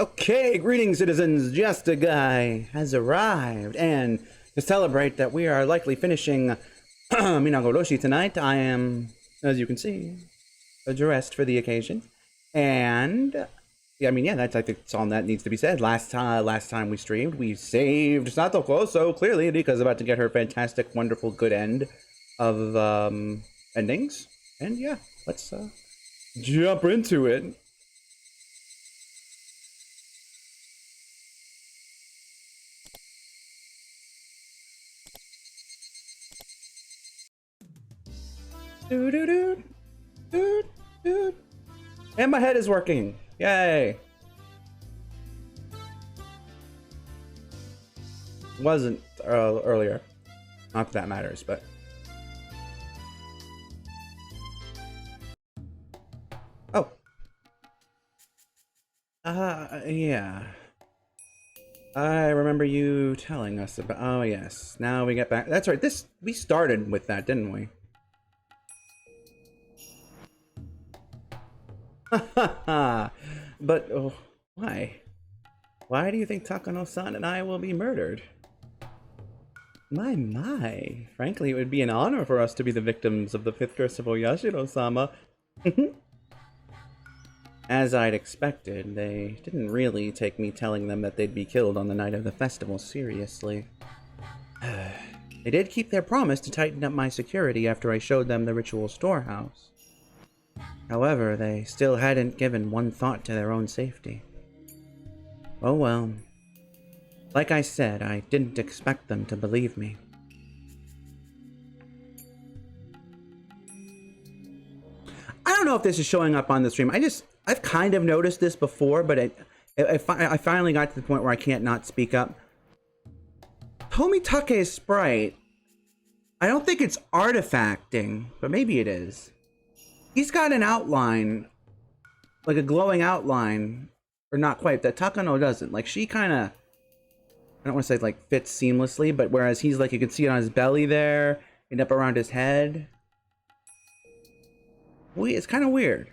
Okay, greetings, citizens. Justiguy has arrived, and to celebrate that we are likely finishing Minagoroshi tonight, I am, as you can see, dressed for the occasion. And yeah, I mean, yeah, I think that's all that needs to be said. Last time we streamed, we saved Stantoko, so clearly Rika's about to get her fantastic, wonderful, good end of endings. And yeah, let's jump into it. Doo doo doo doo doo. And my head is working. Yay! Wasn't earlier. Not that that matters, but oh, yeah. I remember you telling us about. Oh yes. Now we get back. That's right. We started with that, didn't we? But oh, why? Why do you think Takano-san and I will be murdered? My. Frankly, it would be an honor for us to be the victims of the fifth curse of Oyashiro-sama. As I'd expected, they didn't really take me telling them that they'd be killed on the night of the festival seriously. They did keep their promise to tighten up my security after I showed them the ritual storehouse. However, they still hadn't given one thought to their own safety. Oh well. Like I said, I didn't expect them to believe me. I don't know if this is showing up on the stream. I've kind of noticed this before, but I finally got to the point where I can't not speak up. Tomitake's sprite, I don't think it's artifacting, but maybe it is. He's got an outline, like a glowing outline, or not quite, that Takano doesn't. Like, she kind of, I don't want to say like fits seamlessly, but whereas he's like, you can see it on his belly there, and up around his head. It's kind of weird.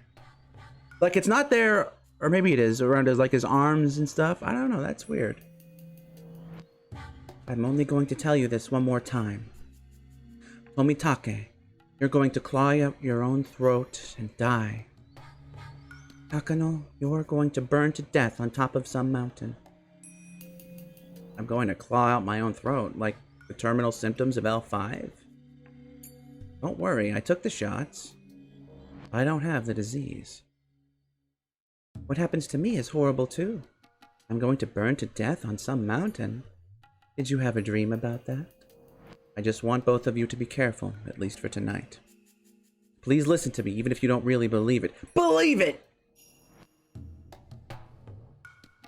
Like, it's not there, or maybe it is, around his, like, his arms and stuff. I don't know, that's weird. I'm only going to tell you this one more time. Tomitake, you're going to claw out your own throat and die. Takano, you're going to burn to death on top of some mountain. I'm going to claw out my own throat, like the terminal symptoms of L5? Don't worry, I took the shots. I don't have the disease. What happens to me is horrible too. I'm going to burn to death on some mountain. Did you have a dream about that? I just want both of you to be careful, at least for tonight. Please listen to me, even if you don't really believe it. Believe it!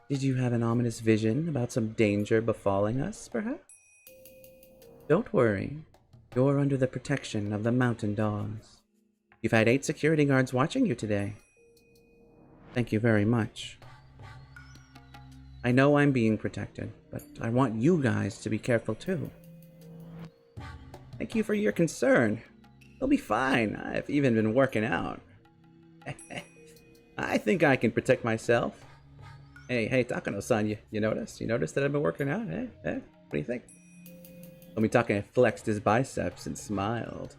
Did you have an ominous vision about some danger befalling us, perhaps? Don't worry. You're under the protection of the mountain dogs. You've had 8 security guards watching you today. Thank you very much. I know I'm being protected, but I want you guys to be careful too. Thank you for your concern. They'll be fine. I've even been working out. I think I can protect myself. Hey, Takano-san, you notice? You notice that I've been working out? What do you think? Tomitake flexed his biceps and smiled.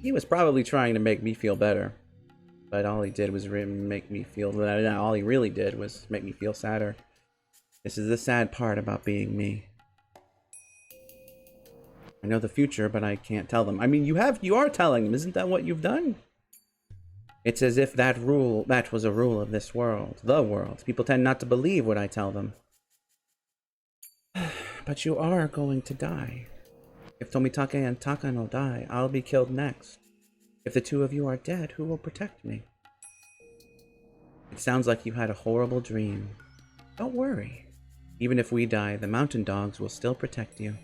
He was probably trying to make me feel better. But all he did was make me feel... all he really did was make me feel sadder. This is the sad part about being me. I know the future, but I can't tell them. I mean, you are telling them. Isn't that what you've done? It's as if that was a rule of this world. The world. People tend not to believe what I tell them. But you are going to die. If Tomitake and Takano die, I'll be killed next. If the two of you are dead, who will protect me? It sounds like you had a horrible dream. Don't worry. Even if we die, the mountain dogs will still protect you.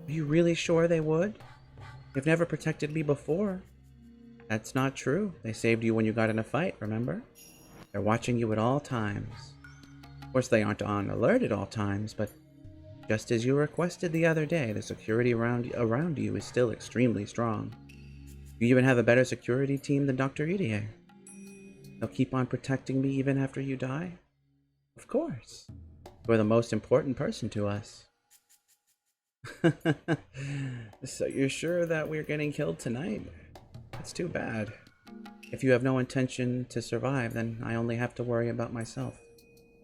Are you really sure they would? They've never protected me before. That's not true. They saved you when you got in a fight, remember? They're watching you at all times. Of course, they aren't on alert at all times, but just as you requested the other day, the security around you is still extremely strong. You even have a better security team than Dr. Irie. They'll keep on protecting me even after you die? Of course. You're the most important person to us. So you're sure that we're getting killed tonight? That's too bad. If you have no intention to survive, then I only have to worry about myself.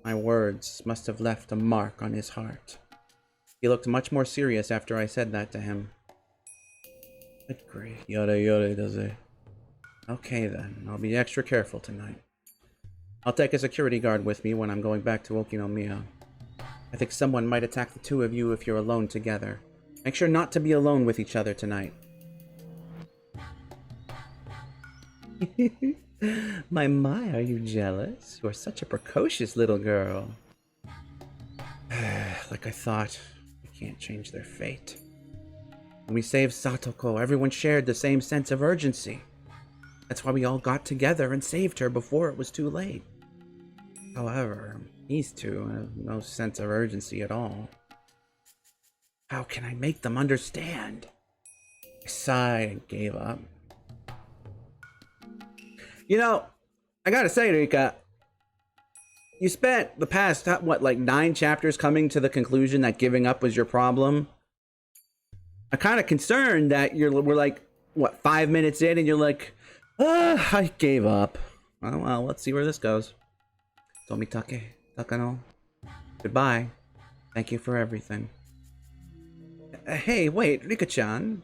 My words must have left a mark on his heart. He looked much more serious after I said that to him. Good grief. Yada yada does it. Okay then, I'll be extra careful tonight. I'll take a security guard with me when I'm going back to Okinomiya. I think someone might attack the two of you if you're alone together. Make sure not to be alone with each other tonight. My, are you jealous? You're such a precocious little girl. Like I thought, we can't change their fate. When we saved Satoko, everyone shared the same sense of urgency. That's why we all got together and saved her before it was too late. However, these two have no sense of urgency at all. How can I make them understand? I sighed and gave up. You know, I gotta say, Rika, you spent the past, what, like 9 chapters coming to the conclusion that giving up was your problem? I'm kind of concerned that we're like, what, 5 minutes in and you're like, I gave up. Oh, well, let's see where this goes. Tomitake, Takano, goodbye. Thank you for everything. Hey, wait, Rika-chan.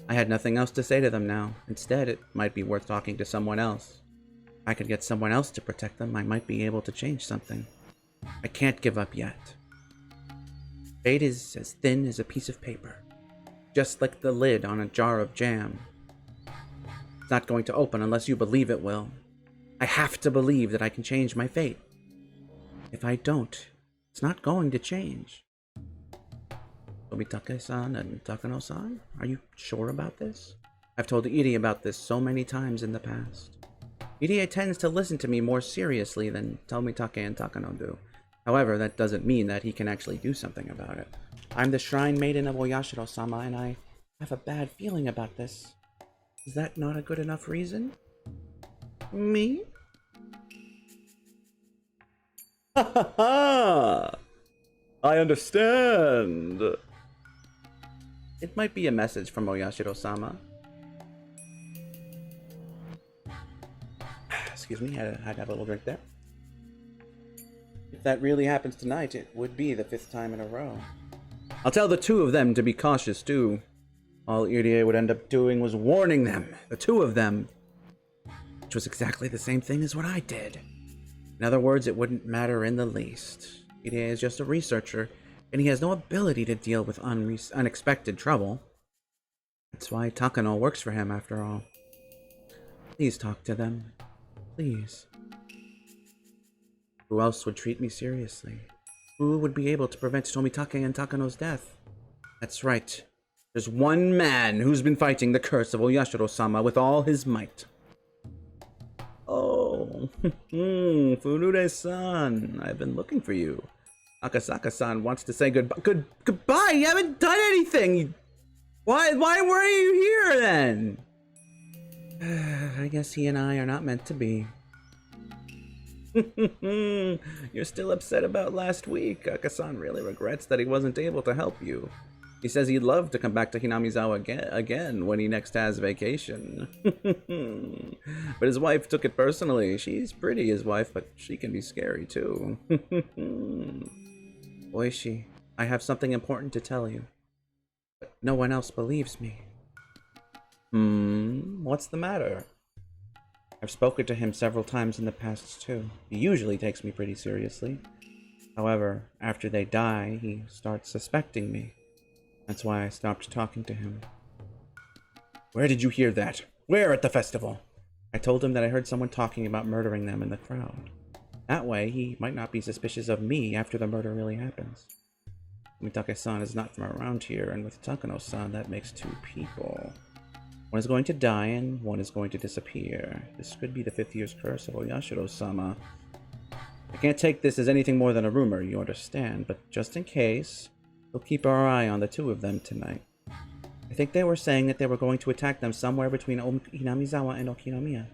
I had nothing else to say to them now. Instead, it might be worth talking to someone else. If I could get someone else to protect them, I might be able to change something. I can't give up yet. Fate is as thin as a piece of paper, just like the lid on a jar of jam. It's not going to open unless you believe it will. I have to believe that I can change my fate. If I don't, it's not going to change. Tomitake-san and Takano-san, are you sure about this? I've told Irie about this so many times in the past. Irie tends to listen to me more seriously than Tomitake and Takano do. However, that doesn't mean that he can actually do something about it. I'm the Shrine Maiden of Oyashiro-sama, and I have a bad feeling about this. Is that not a good enough reason? Me? Ha ha ha! I understand! It might be a message from Oyashiro-sama. Excuse me, had to have a little drink there. If that really happens tonight, it would be the 5th time in a row. I'll tell the two of them to be cautious, too. All Irie would end up doing was warning them, the two of them. Which was exactly the same thing as what I did. In other words, it wouldn't matter in the least. Irie is just a researcher, and he has no ability to deal with unexpected trouble. That's why Takano works for him, after all. Please talk to them. Please. Who else would treat me seriously? Who would be able to prevent Tomitake and Takano's death? That's right. There's one man who's been fighting the curse of Oyashiro-sama with all his might. Oh, Furure-san, I've been looking for you. Akasaka-san wants to say goodbye. You haven't done anything. Why were you here then? I guess he and I are not meant to be. You're still upset about last week. Akasan really regrets that he wasn't able to help you. He says he'd love to come back to Hinamizawa again when he next has vacation. But his wife took it personally. She's pretty, his wife, but she can be scary too. Oishi, I have something important to tell you. But no one else believes me. What's the matter? I've spoken to him several times in the past too. He usually takes me pretty seriously. However, after they die, he starts suspecting me. That's why I stopped talking to him. Where did you hear that? Where at the festival? I told him that I heard someone talking about murdering them in the crowd. That way, he might not be suspicious of me after the murder really happens. Mitake-san is not from around here, and with Takano-san, that makes 2 people. One is going to die, and one is going to disappear. This could be the 5th year's curse of Oyashiro-sama. I can't take this as anything more than a rumor, you understand, but just in case, we'll keep our eye on the 2 of them tonight. I think they were saying that they were going to attack them somewhere between Hinamizawa and Okinomiya.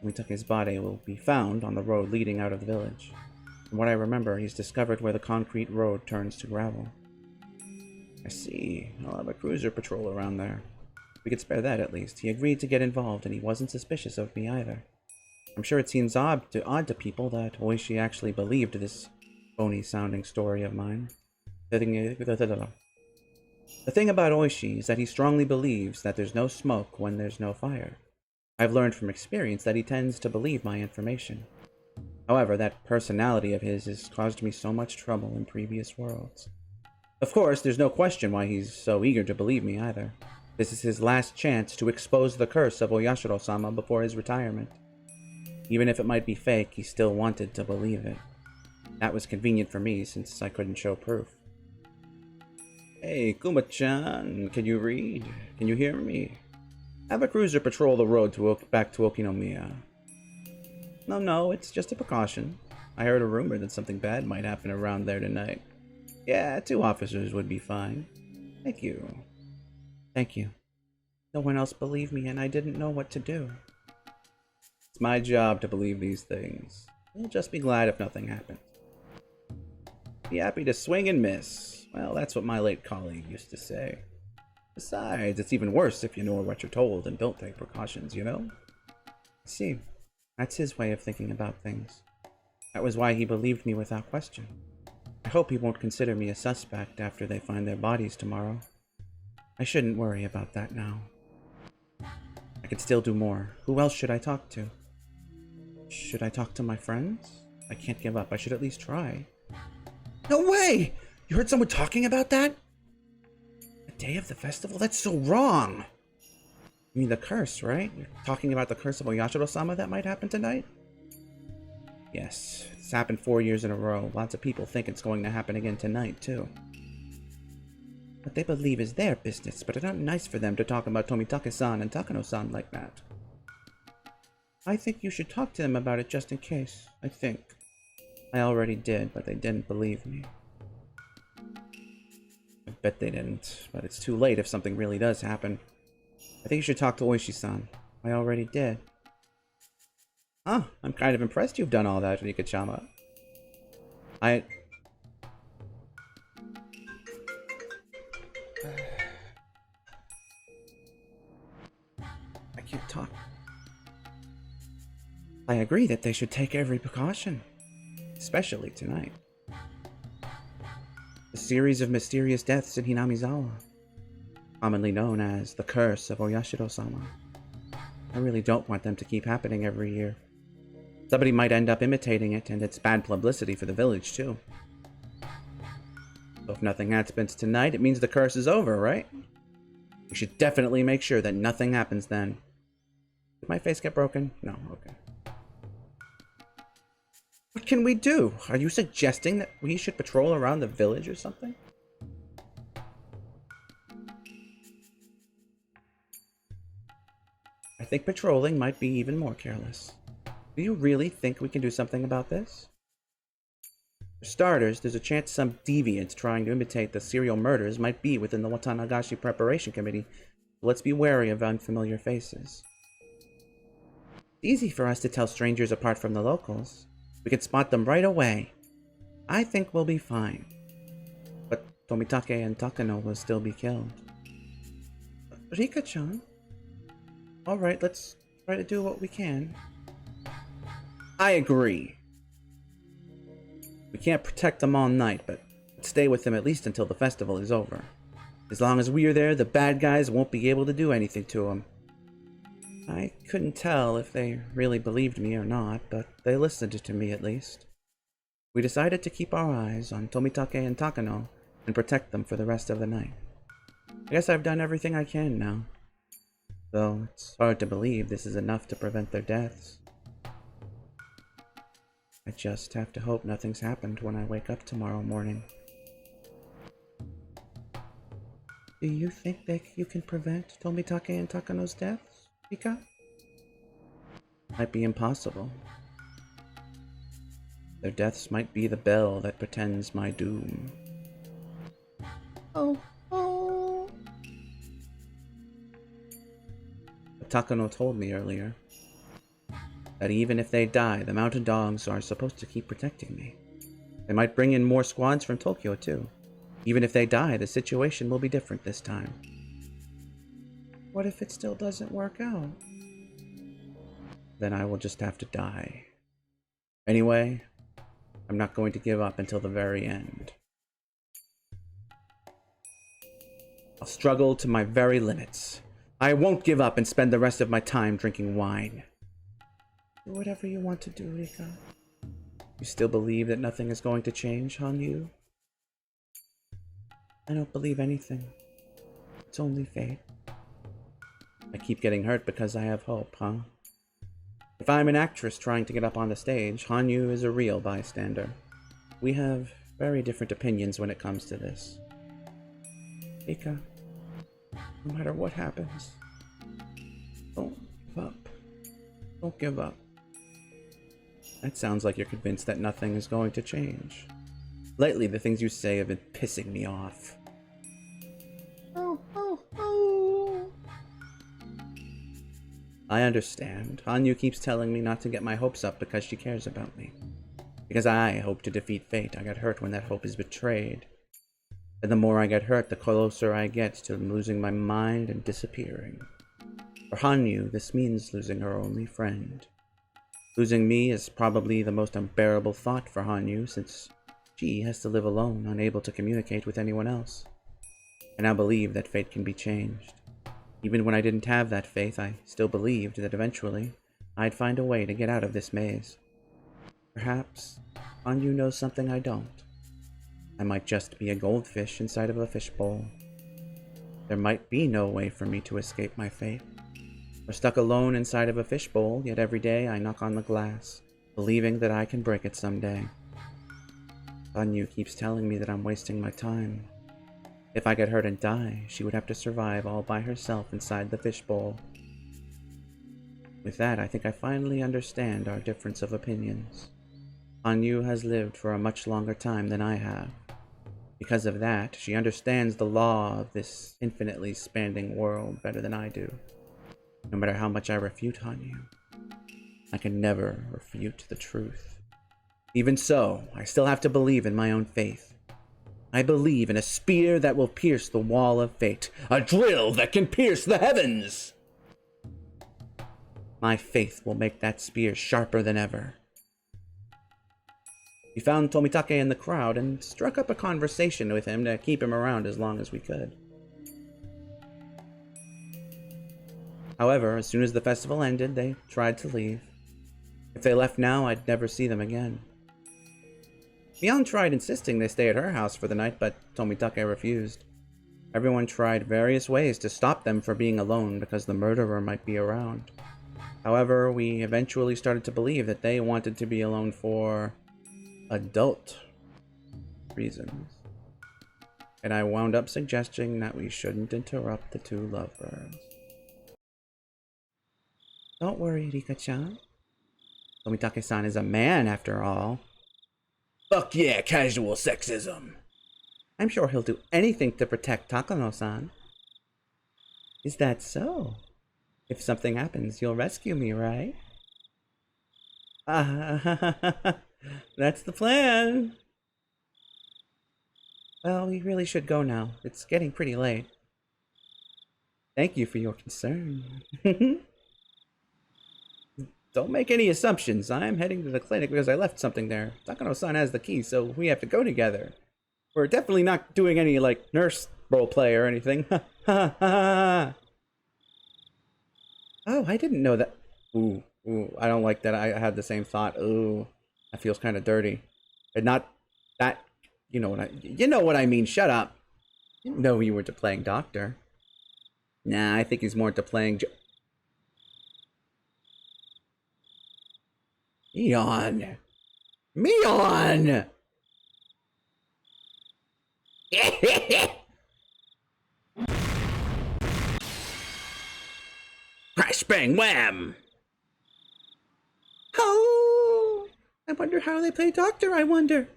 Mitake's body will be found on the road leading out of the village. From what I remember, he's discovered where the concrete road turns to gravel. I see. I'll have a cruiser patrol around there. We could spare that, at least. He agreed to get involved, and he wasn't suspicious of me either. I'm sure it seems odd to people that Oishi actually believed this phony-sounding story of mine. The thing about Oishi is that he strongly believes that there's no smoke when there's no fire. I've learned from experience that he tends to believe my information. However, that personality of his has caused me so much trouble in previous worlds. Of course, there's no question why he's so eager to believe me either. This is his last chance to expose the curse of Oyashiro-sama before his retirement. Even if it might be fake, he still wanted to believe it. That was convenient for me since I couldn't show proof. Hey, Kuma-chan, can you read? Can you hear me? Have a cruiser patrol the road back to Okinomiya. No, it's just a precaution. I heard a rumor that something bad might happen around there tonight. Yeah, 2 officers would be fine. Thank you. Thank you. No one else believed me, and I didn't know what to do. It's my job to believe these things. We'll just be glad if nothing happens. Be happy to swing and miss. Well, that's what my late colleague used to say. Besides, it's even worse if you know what you're told and don't take precautions, you know? I see. That's his way of thinking about things. That was why he believed me without question. I hope he won't consider me a suspect after they find their bodies tomorrow. I shouldn't worry about that now. I could still do more. Who else should I talk to? Should I talk to my friends? I can't give up. I should at least try. No way! You heard someone talking about that? The day of the festival? That's so wrong! You mean the curse, right? You're talking about the curse of Oyashiro-sama that might happen tonight? Yes, it's happened 4 years in a row. Lots of people think it's going to happen again tonight, too. What they believe is their business, but it's not nice for them to talk about Tomitake-san and Takano-san like that. I think you should talk to them about it just in case. I think. I already did, but they didn't believe me. I bet they didn't, but it's too late if something really does happen. I think you should talk to Oishi-san. I already did. Huh, I'm kind of impressed you've done all that, Rika-chama. I can't talk. I agree that they should take every precaution, especially tonight. The series of mysterious deaths in Hinamizawa, commonly known as the curse of Oyashiro-sama. I really don't want them to keep happening every year. Somebody might end up imitating it, and it's bad publicity for the village, too. So if nothing happens tonight, it means the curse is over, right? We should definitely make sure that nothing happens then. Did my face get broken? No, okay. What can we do? Are you suggesting that we should patrol around the village or something? I think patrolling might be even more careless. Do you really think we can do something about this? For starters, there's a chance some deviants trying to imitate the serial murders might be within the Watanagashi Preparation Committee, so let's be wary of unfamiliar faces. It's easy for us to tell strangers apart from the locals. We can spot them right away. I think we'll be fine. But Tomitake and Takano will still be killed. Rika-chan? Alright, let's try to do what we can. I agree. We can't protect them all night, but stay with them at least until the festival is over. As long as we are there, the bad guys won't be able to do anything to them. I couldn't tell if they really believed me or not, but they listened to me at least. We decided to keep our eyes on Tomitake and Takano and protect them for the rest of the night. I guess I've done everything I can now. Though it's hard to believe this is enough to prevent their deaths. I just have to hope nothing's happened when I wake up tomorrow morning. Do you think that you can prevent Tomitake and Takano's deaths, Rika? Might be impossible. Their deaths might be the bell that portends my doom. Oh. But Takano told me earlier that even if they die, the mountain dogs are supposed to keep protecting me. They might bring in more squads from Tokyo, too. Even if they die, the situation will be different this time. What if it still doesn't work out? Then I will just have to die. Anyway, I'm not going to give up until the very end. I'll struggle to my very limits. I won't give up and spend the rest of my time drinking wine. Do whatever you want to do, Rika. You still believe that nothing is going to change, hanyuu? I don't believe anything. It's only fate. I keep getting hurt because I have hope, huh? If I'm an actress trying to get up on the stage, hanyuu is a real bystander. We have very different opinions when it comes to this. Rika, no matter what happens, don't give up. Don't give up. That sounds like you're convinced that nothing is going to change. Lately, the things you say have been pissing me off. Oh. I understand. Hanyuu keeps telling me not to get my hopes up because she cares about me. Because I hope to defeat fate, I get hurt when that hope is betrayed. And the more I get hurt, the closer I get to losing my mind and disappearing. For hanyuu, this means losing her only friend. Losing me is probably the most unbearable thought for hanyuu, since she has to live alone, unable to communicate with anyone else. I now believe that fate can be changed. Even when I didn't have that faith, I still believed that eventually I'd find a way to get out of this maze. Perhaps hanyuu knows something I don't. I might just be a goldfish inside of a fishbowl. There might be no way for me to escape my fate. We're stuck alone inside of a fishbowl, yet every day I knock on the glass, believing that I can break it someday. hanyuu keeps telling me that I'm wasting my time. If I get hurt and die, she would have to survive all by herself inside the fishbowl. With that, I think I finally understand our difference of opinions. hanyuu has lived for a much longer time than I have. Because of that, she understands the law of this infinitely spanning world better than I do. No matter how much I refute hanyuu, I can never refute the truth. Even so, I still have to believe in my own faith. I believe in a spear that will pierce the wall of fate, a drill that can pierce the heavens! My faith will make that spear sharper than ever. We found Tomitake in the crowd and struck up a conversation with him to keep him around as long as we could. However, as soon as the festival ended, they tried to leave. If they left now, I'd never see them again. Mion tried insisting they stay at her house for the night, but Tomitake refused. Everyone tried various ways to stop them from being alone because the murderer might be around. However, we eventually started to believe that they wanted to be alone for adult reasons. And I wound up suggesting that we shouldn't interrupt the two lovebirds. Don't worry, Rika-chan. Tomitake-san is a man, after all. Fuck yeah, casual sexism. I'm sure he'll do anything to protect Takano-san. Is that so? If something happens, you'll rescue me, right? That's the plan. Well, we really should go now. It's getting pretty late. Thank you for your concern. Don't make any assumptions. I'm heading to the clinic because I left something there. Takano-san has the key, so we have to go together. We're definitely not doing any, like, nurse roleplay or anything. Oh, I didn't know that. Ooh, I don't like that. I had the same thought. Ooh, that feels kind of dirty. And not that, you know what I mean. Shut up. Didn't know you were to playing doctor. Nah, I think he's more to playing Mion! Crash, bang, wham! Oh! I wonder how they play doctor, I wonder.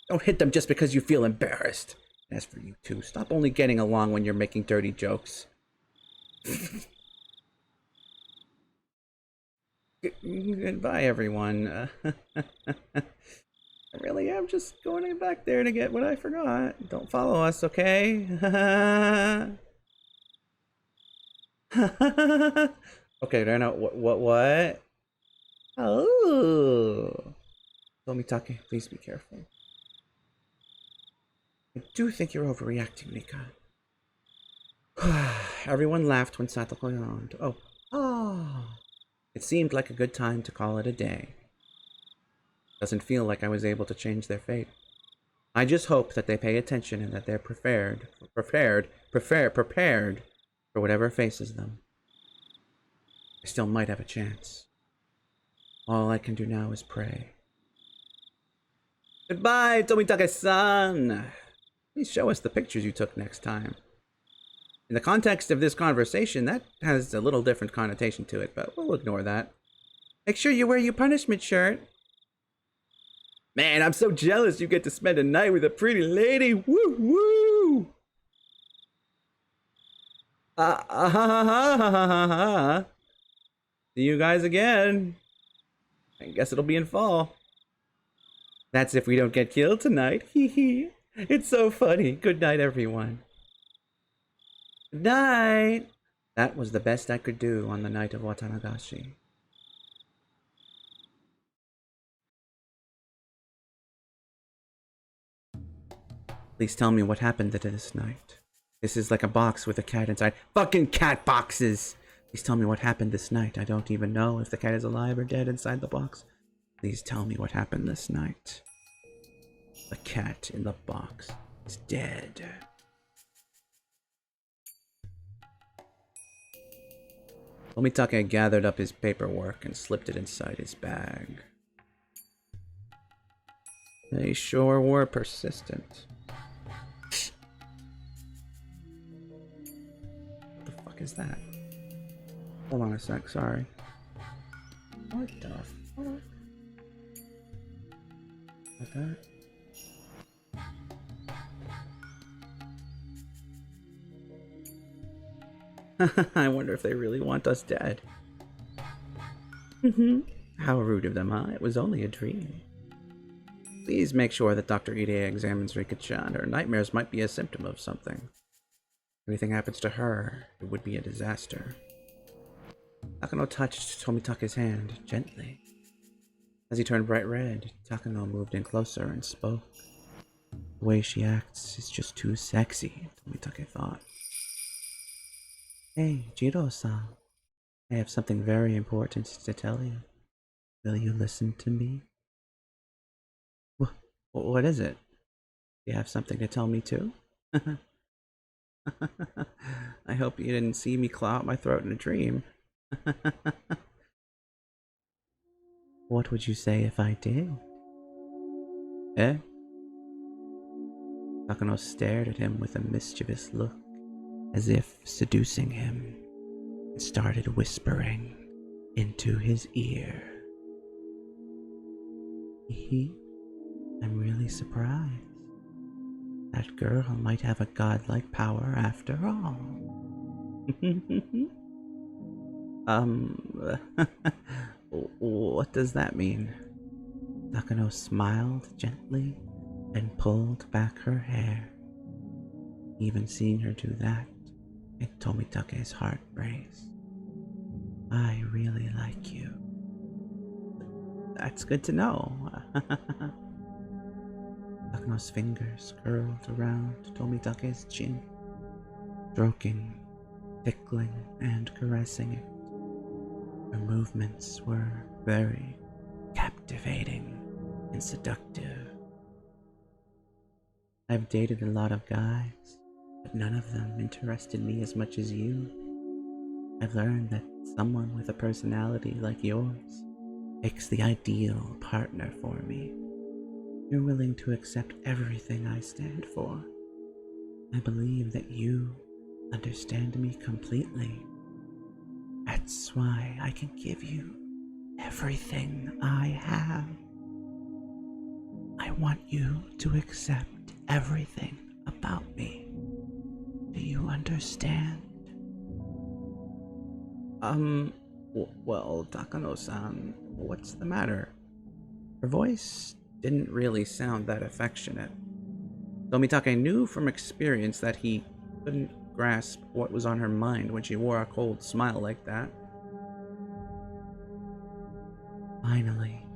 Don't hit them just because you feel embarrassed. As for you two, stop only getting along when you're making dirty jokes. Goodbye, everyone. really am just going back there to get what I forgot. Don't follow us, okay? Okay, they're not. What? Oh. Tomitake, please be careful. I do think you're overreacting, Nika. Everyone laughed when Satoko yawned. Oh. It seemed like a good time to call it a day. Doesn't feel like I was able to change their fate. I just hope that they pay attention and that they're prepared for whatever faces them. I still might have a chance. All I can do now is pray. Goodbye, Tomitake-san! Please show us the pictures you took next time. In the context of this conversation, that has a little different connotation to it, but we'll ignore that. Make sure you wear your punishment shirt. Man, I'm so jealous you get to spend a night with a pretty lady. Woo woo! See you guys again. I guess it'll be in fall. That's if we don't get killed tonight. Hee hee. It's so funny. Good night, everyone. Good night. That was the best I could do on the night of Watanagashi. Please tell me what happened to this night. This is like a box with a cat inside. Fucking cat boxes! Please tell me what happened this night. I don't even know if the cat is alive or dead inside the box. Please tell me what happened this night. The cat in the box is dead. Tomitake gathered up his paperwork and slipped it inside his bag. They sure were persistent. What the fuck is that? Hold on a sec, sorry. What the fuck? Like that? I wonder if they really want us dead. How rude of them, huh? It was only a dream. Please make sure that Dr. Ide examines Rika-chan. Her nightmares might be a symptom of something. If anything happens to her, it would be a disaster. Takano touched Tomitake's hand gently. As he turned bright red, Takano moved in closer and spoke. The way she acts is just too sexy, Tomitake thought. Hey, Jiro-san. I have something very important to tell you. Will you listen to me? What is it? You have something to tell me too? I hope you didn't see me claw out my throat in a dream. What would you say if I did? Eh? Takano stared at him with a mischievous look, as if seducing him, and started whispering into his ear. I'm really surprised. That girl might have a godlike power after all. What does that mean? Takano smiled gently and pulled back her hair. Even seeing her do that, made Tomitake's heart race. I really like you. That's good to know. Takano's fingers curled around Tomitake's chin, stroking, tickling, and caressing it. Her movements were very captivating and seductive. I've dated a lot of guys, but none of them interested me as much as you. I've learned that someone with a personality like yours makes the ideal partner for me. You're willing to accept everything I stand for. I believe that you understand me completely. That's why I can give you everything I have. I want you to accept everything about me. Do you understand? Well, Takano-san, what's the matter? Her voice didn't really sound that affectionate. Tomitake knew from experience that he couldn't grasp what was on her mind when she wore a cold smile like that. Finally,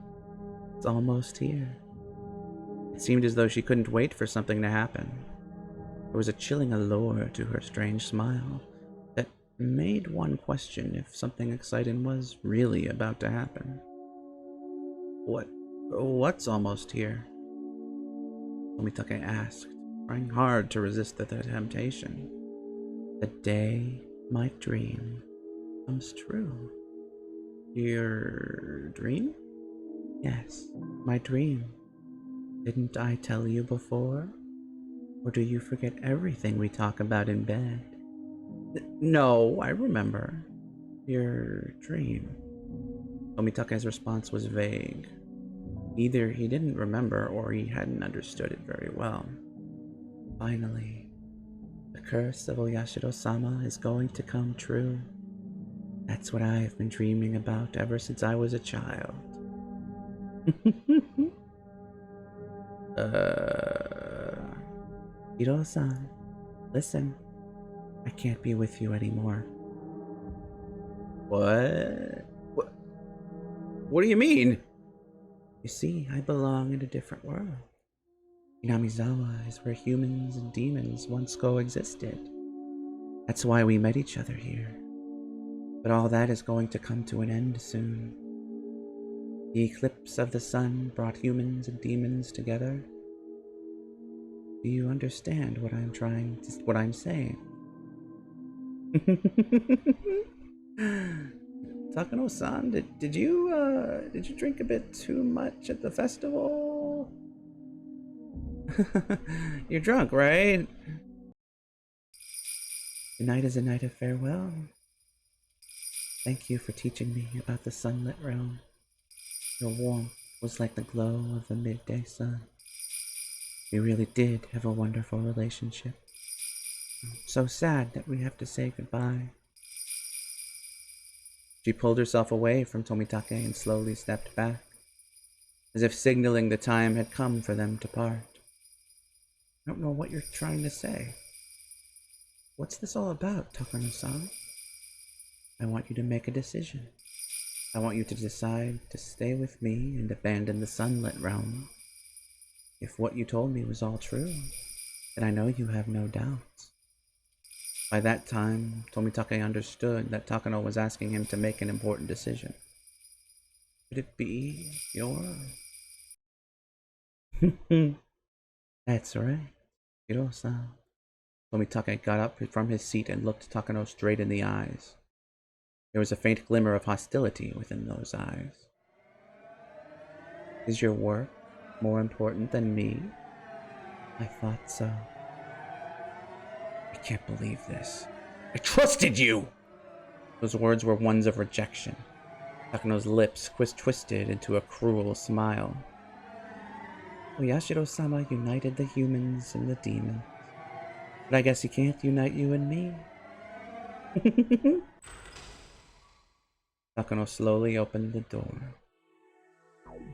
it's almost here. It seemed as though she couldn't wait for something to happen. There was a chilling allure to her strange smile that made one question if something exciting was really about to happen. What's almost here? Tomitake asked, trying hard to resist the temptation. The day my dream comes true. Your dream? Yes, my dream. Didn't I tell you before? Or do you forget everything we talk about in bed? No, I remember. Your dream. Tomitake's response was vague. Either he didn't remember or he hadn't understood it very well. Finally, the curse of Oyashiro-sama is going to come true. That's what I've been dreaming about ever since I was a child. Hiro-san, listen. I can't be with you anymore. What? What do you mean? You see, I belong in a different world. Inamizawa is where humans and demons once coexisted. That's why we met each other here. But all that is going to come to an end soon. The eclipse of the sun brought humans and demons together. Do you understand what I'm saying? Takano-san, did you drink a bit too much at the festival? You're drunk, right? Tonight is a night of farewell. Thank you for teaching me about the sunlit realm. Your warmth was like the glow of the midday sun. We really did have a wonderful relationship. I'm so sad that we have to say goodbye. She pulled herself away from Tomitake and slowly stepped back, as if signaling the time had come for them to part. I don't know what you're trying to say. What's this all about, Takano-san? I want you to make a decision. I want you to decide to stay with me and abandon the sunlit realm. If what you told me was all true, then I know you have no doubts. By that time, Tomitake understood that Takano was asking him to make an important decision. Could it be your... That's right, Hiro-san. Tomitake got up from his seat and looked Takano straight in the eyes. There was a faint glimmer of hostility within those eyes. Is your work more important than me? I thought so. I can't believe this. I trusted you! Those words were ones of rejection. Takano's lips twisted into a cruel smile. Oyashiro-sama united the humans and the demons. But I guess he can't unite you and me. Takano slowly opened the door.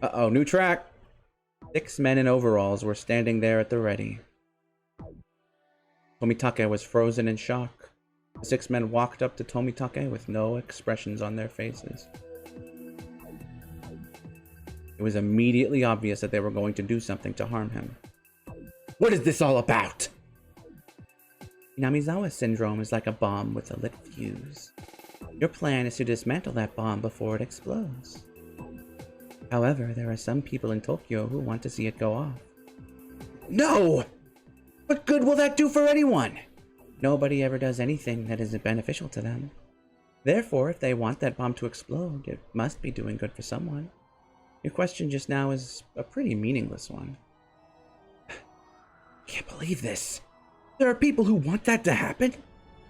Uh-oh, new track! 6 men in overalls were standing there at the ready. Tomitake was frozen in shock. The 6 men walked up to Tomitake with no expressions on their faces. It was immediately obvious that they were going to do something to harm him. What is this all about? Inamizawa syndrome is like a bomb with a lit fuse. Your plan is to dismantle that bomb before it explodes. However, there are some people in Tokyo who want to see it go off. No! What good will that do for anyone? Nobody ever does anything that isn't beneficial to them. Therefore, if they want that bomb to explode, it must be doing good for someone. Your question just now is a pretty meaningless one. I can't believe this. There are people who want that to happen?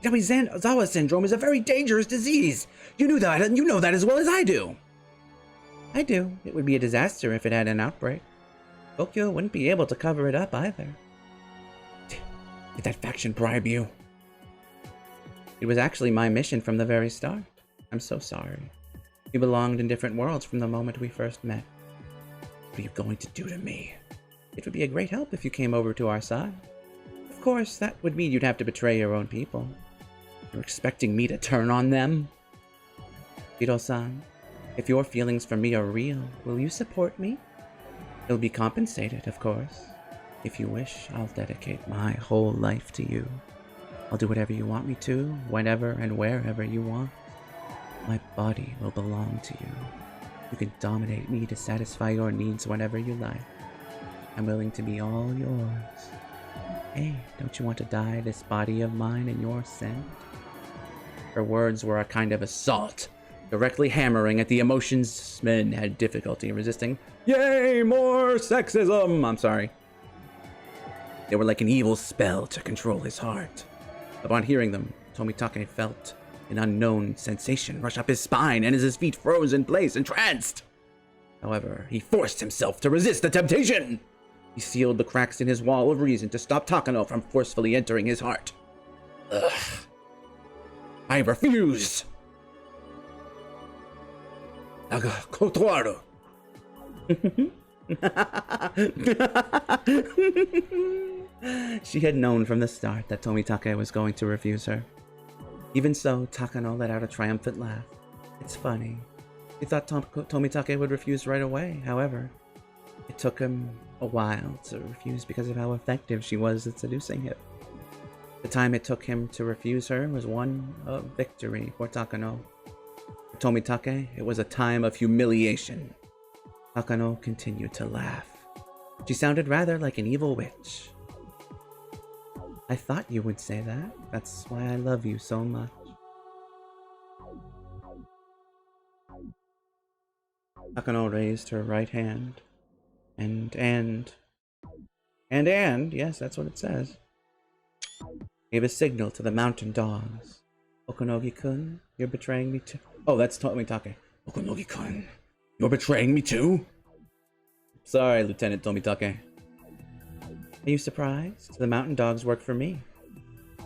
Inamizawa syndrome is a very dangerous disease. You knew that, and you know that as well as I do. I do. It would be a disaster if it had an outbreak. Tokyo wouldn't be able to cover it up either. Did that faction bribe you? It was actually my mission from the very start. I'm so sorry. We belonged in different worlds from the moment we first met. What are you going to do to me? It would be a great help if you came over to our side. Of course, that would mean you'd have to betray your own people. You're expecting me to turn on them? Jiro-san, if your feelings for me are real, will you support me? You'll be compensated, of course. If you wish, I'll dedicate my whole life to you. I'll do whatever you want me to, whenever and wherever you want. My body will belong to you. You can dominate me to satisfy your needs whenever you like. I'm willing to be all yours. Hey, don't you want to dye this body of mine in your scent? Her words were a kind of assault, directly hammering at the emotions men had difficulty resisting. Yay, more sexism! I'm sorry. They were like an evil spell to control his heart. Upon hearing them, Tomitake felt an unknown sensation rush up his spine, and as his feet froze in place, entranced. However, he forced himself to resist the temptation. He sealed the cracks in his wall of reason to stop Takano from forcefully entering his heart. Ugh. I refuse! Naga kotoaru. She had known from the start that Tomitake was going to refuse her. Even so, Takano let out a triumphant laugh. It's funny. He thought Tomitake would refuse right away. However, it took him a while to refuse because of how effective she was at seducing him. The time it took him to refuse her was one of victory for Takano. For Tomitake, it was a time of humiliation. Takano continued to laugh. She sounded rather like an evil witch. I thought you would say that. That's why I love you so much. Takano raised her right hand. And, yes, that's what it says. Gave a signal to the mountain dogs. Okonogi-kun, you're betraying me too. Oh, that's Tomitake. Okonogi-kun, you're betraying me too? Sorry, Lieutenant Tomitake. Are you surprised? The mountain dogs work for me.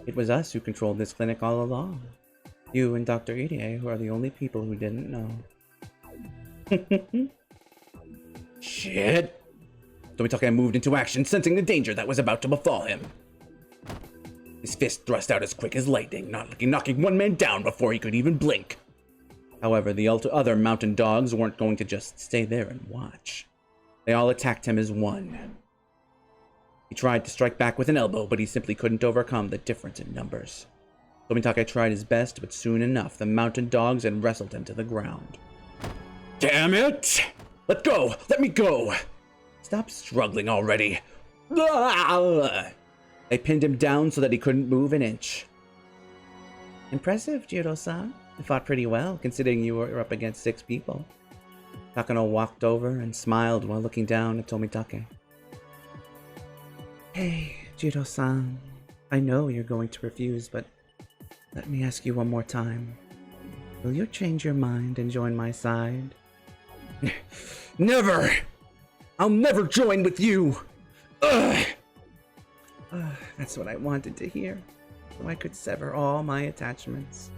It was us who controlled this clinic all along. You and Dr. Irie, who are the only people who didn't know. Shit! Tomitake moved into action, sensing the danger that was about to befall him. His fist thrust out as quick as lightning, knocking one man down before he could even blink. However, the other mountain dogs weren't going to just stay there and watch. They all attacked him as one. He tried to strike back with an elbow, but he simply couldn't overcome the difference in numbers. Tomitake tried his best, but soon enough, the mountain dogs had wrestled him to the ground. Damn it! Let go! Let me go! Stop struggling already! They pinned him down so that he couldn't move an inch. Impressive, Jiro-san. You fought pretty well, considering you were up against 6 people. Takano walked over and smiled while looking down at Tomitake. Hey, Jiro-san. I know you're going to refuse, but let me ask you one more time. Will you change your mind and join my side? Never! I'll never join with you! Ugh! That's what I wanted to hear, so I could sever all my attachments.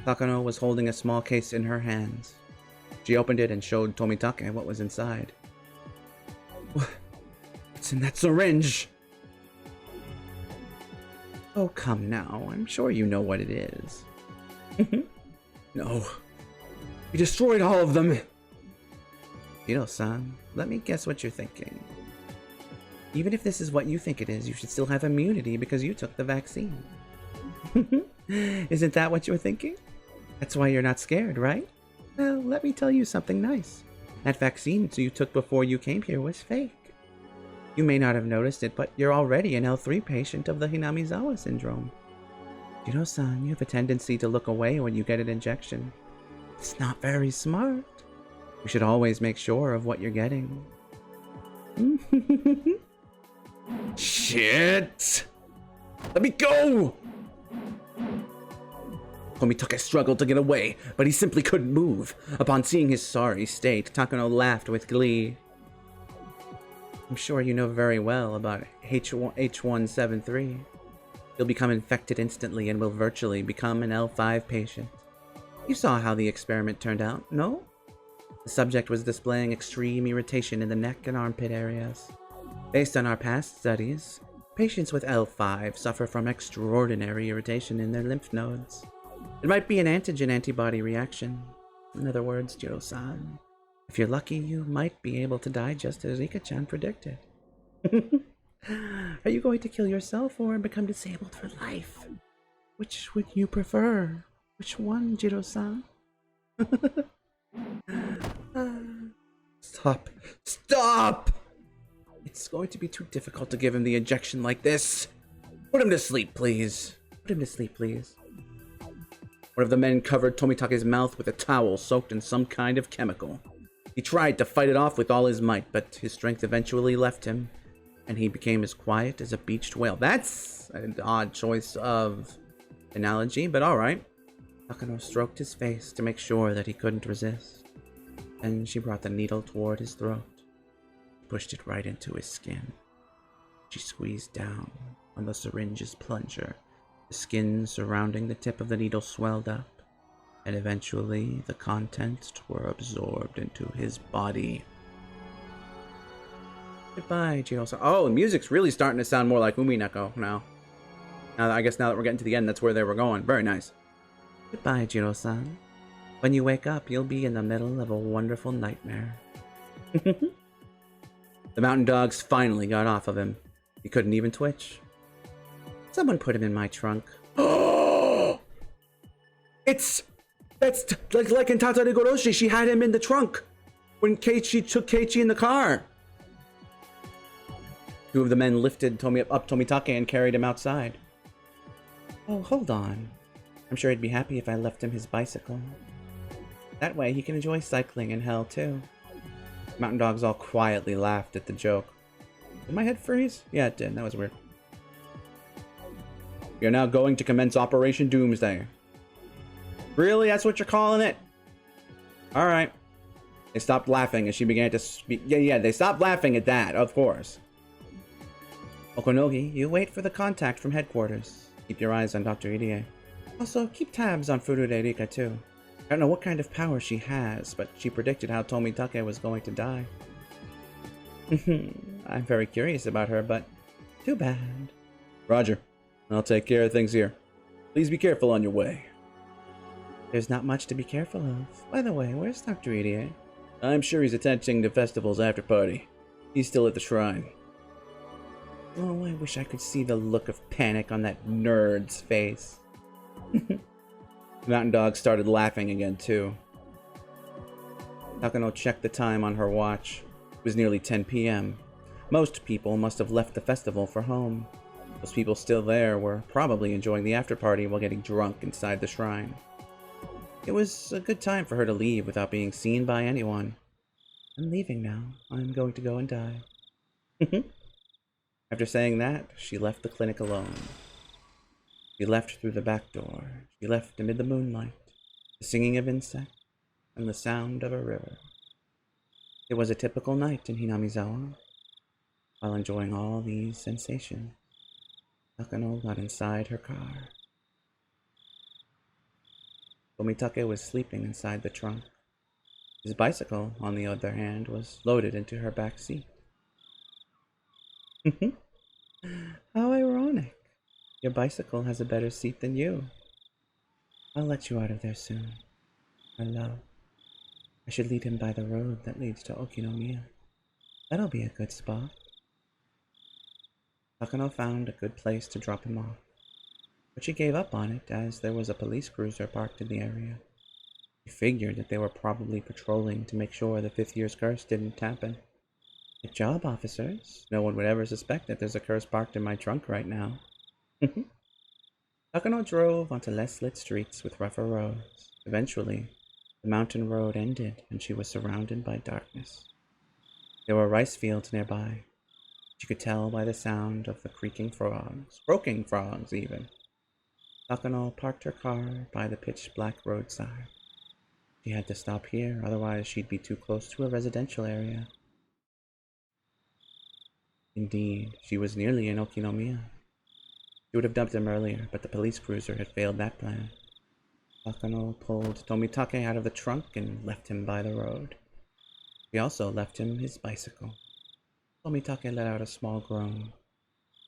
Takano was holding a small case in her hands. She opened it and showed Tomitake what was inside. What's in that syringe? Oh, come now. I'm sure you know what it is. No. You destroyed all of them. Jiro-san, let me guess what you're thinking. Even if this is what you think it is, you should still have immunity because you took the vaccine. Isn't that what you're thinking? That's why you're not scared, right? Well, let me tell you something nice. That vaccine you took before you came here was fake. You may not have noticed it, but you're already an L3 patient of the Hinamizawa syndrome. Jiro-san, you have a tendency to look away when you get an injection. It's not very smart. You should always make sure of what you're getting. Shit! Let me go! Tomitake struggled to get away, but he simply couldn't move. Upon seeing his sorry state, Takano laughed with glee. I'm sure you know very well about H173. You'll become infected instantly and will virtually become an L5 patient. You saw how the experiment turned out, no? The subject was displaying extreme irritation in the neck and armpit areas. Based on our past studies, patients with L5 suffer from extraordinary irritation in their lymph nodes. It might be an antigen antibody reaction. In other words, Jiro-san, if you're lucky, you might be able to die just as Rika-chan predicted. Are you going to kill yourself or become disabled for life? Which would you prefer? Which one, Jiro-san? Stop! Stop! It's going to be too difficult to give him the injection like this. Put him to sleep, please. Put him to sleep, please. One of the men covered Tomitake's mouth with a towel soaked in some kind of chemical. He tried to fight it off with all his might, but his strength eventually left him, and he became as quiet as a beached whale. That's an odd choice of analogy, but alright. Takano stroked his face to make sure that he couldn't resist. Then she brought the needle toward his throat, pushed it right into his skin. She squeezed down on the syringe's plunger. The skin surrounding the tip of the needle swelled up, and eventually the contents were absorbed into his body. Goodbye, Jiro-san. Oh, the music's really starting to sound more like Umineko now. I guess now that we're getting to the end, that's where they were going. Very nice. Goodbye, Jiro-san. When you wake up, you'll be in the middle of a wonderful nightmare. The mountain dogs finally got off of him. He couldn't even twitch. Someone put him in my trunk. Oh! That's like in Tata Higurashi. She had him in the trunk when Keiichi took Keiichi in the car. Two of the men lifted up Tomitake and carried him outside. Oh, hold on. I'm sure he'd be happy if I left him his bicycle. That way he can enjoy cycling in hell too. Mountain dogs all quietly laughed at the joke. Did my head freeze? Yeah, it did. That was weird. We are now going to commence Operation Doomsday. Really? That's what you're calling it? Alright. They stopped laughing as she began to speak. Yeah, they stopped laughing at that, of course. Okonogi, you wait for the contact from headquarters. Keep your eyes on Dr. Irie. Also, keep tabs on Furude Rika too. I don't know what kind of power she has, but she predicted how Tomitake was going to die. I'm very curious about her, but too bad. Roger. I'll take care of things here. Please be careful on your way. There's not much to be careful of. By the way, where's Dr. Irie? I'm sure he's attending the festival's after-party. He's still at the shrine. Oh, I wish I could see the look of panic on that nerd's face. The mountain dog started laughing again, too. Takano checked the time on her watch. It was nearly 10 p.m. Most people must have left the festival for home. Those people still there were probably enjoying the after-party while getting drunk inside the shrine. It was a good time for her to leave without being seen by anyone. I'm leaving now. I'm going to go and die. After saying that, she left the clinic alone. She left through the back door. She left amid the moonlight, the singing of insects, and the sound of a river. It was a typical night in Hinamizawa. While enjoying all these sensations, Takano got inside her car. Tomitake was sleeping inside the trunk. His bicycle, on the other hand, was loaded into her back seat. How ironic. Your bicycle has a better seat than you. I'll let you out of there soon. My love. I should lead him by the road that leads to Okinomiya. That'll be a good spot. Takano found a good place to drop him off, but she gave up on it as there was a police cruiser parked in the area. She figured that they were probably patrolling to make sure the 5th year's curse didn't happen. Good job, officers. No one would ever suspect that there's a curse parked in my trunk right now. Takano drove onto less lit streets with rougher roads. Eventually, the mountain road ended and she was surrounded by darkness. There were rice fields nearby. She could tell by the sound of the creaking frogs, croaking frogs even. Takano parked her car by the pitch-black roadside. She had to stop here, otherwise she'd be too close to a residential area. Indeed, she was nearly in Okinomiya. She would have dumped him earlier, but the police cruiser had failed that plan. Takano pulled Tomitake out of the trunk and left him by the road. She also left him his bicycle. Tomitake let out a small groan.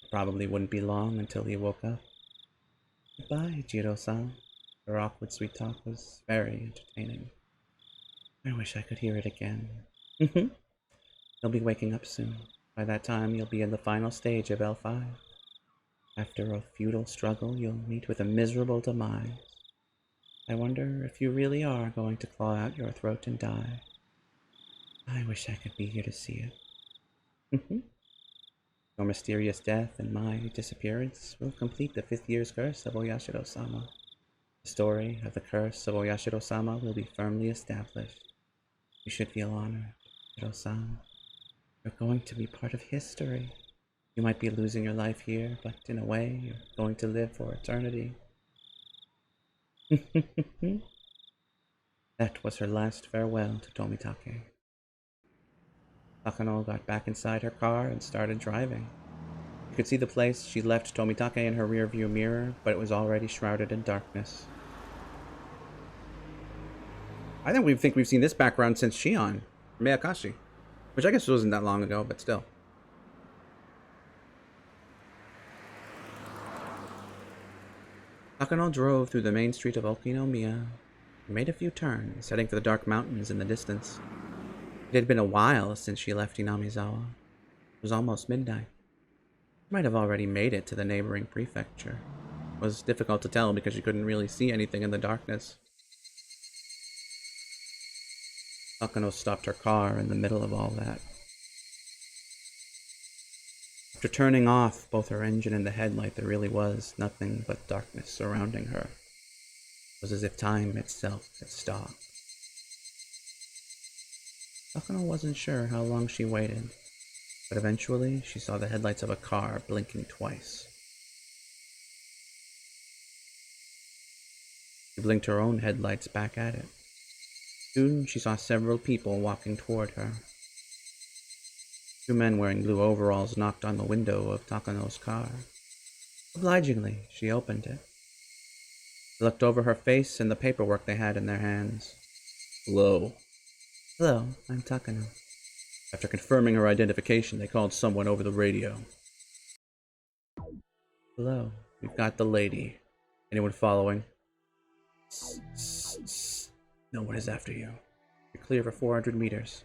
It probably wouldn't be long until he woke up. Goodbye, Jiro-san. Her awkward sweet talk was very entertaining. I wish I could hear it again. You'll be waking up soon. By that time, you'll be in the final stage of L5. After a futile struggle, you'll meet with a miserable demise. I wonder if you really are going to claw out your throat and die. I wish I could be here to see it. Your mysterious death and my disappearance will complete the 5th year's curse of Oyashiro-sama. The story of the curse of Oyashiro-sama will be firmly established. You should feel honored, Oyashiro-sama. You're going to be part of history. You might be losing your life here, but in a way, you're going to live for eternity. That was her last farewell to Tomitake. Takano got back inside her car and started driving. You could see the place she left Tomitake in her rearview mirror, but it was already shrouded in darkness. I think we've seen this background since Shion, Miyakashi, which I guess wasn't that long ago, but still. Takano drove through the main street of Okinomiya and made a few turns, heading for the dark mountains in the distance. It had been a while since she left Inamizawa. It was almost midnight. She might have already made it to the neighboring prefecture. It was difficult to tell because she couldn't really see anything in the darkness. Takano stopped her car in the middle of all that. After turning off both her engine and the headlight, there really was nothing but darkness surrounding her. It was as if time itself had stopped. Takano wasn't sure how long she waited, but eventually she saw the headlights of a car blinking twice. She blinked her own headlights back at it. Soon she saw several people walking toward her. 2 men wearing blue overalls knocked on the window of Takano's car. Obligingly, she opened it. They looked over her face and the paperwork they had in their hands. Hello. Hello, I'm Takano. After confirming her identification, they called someone over the radio. Hello, we've got the lady. Anyone following? No one is after you. You're clear for 400 meters.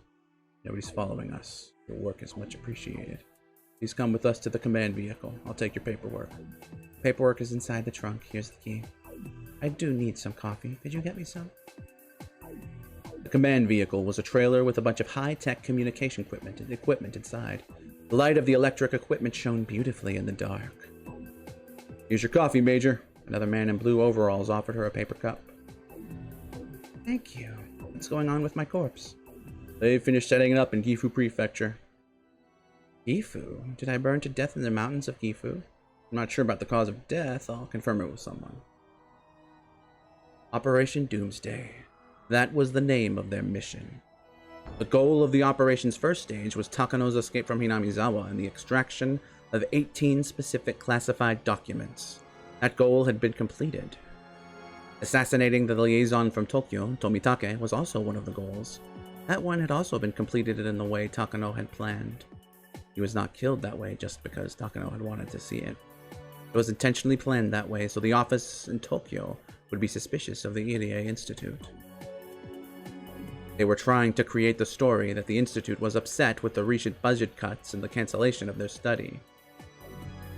Nobody's following us. Your work is much appreciated. Please come with us to the command vehicle. I'll take your paperwork. The paperwork is inside the trunk. Here's the key. I do need some coffee. Could you get me some? The command vehicle was a trailer with a bunch of high-tech communication equipment inside. The light of the electric equipment shone beautifully in the dark. Here's your coffee, Major. Another man in blue overalls offered her a paper cup. Thank you. What's going on with my corpse? They finished setting it up in Gifu Prefecture. Gifu? Did I burn to death in the mountains of Gifu? I'm not sure about the cause of death. I'll confirm it with someone. Operation Doomsday. That was the name of their mission. The goal of the operation's first stage was Takano's escape from Hinamizawa and the extraction of 18 specific classified documents. That goal had been completed. Assassinating the liaison from Tokyo, Tomitake, was also one of the goals. That one had also been completed in the way Takano had planned. He was not killed that way just because Takano had wanted to see it. It was intentionally planned that way so the office in Tokyo would be suspicious of the Irie Institute. They were trying to create the story that the Institute was upset with the recent budget cuts and the cancellation of their study.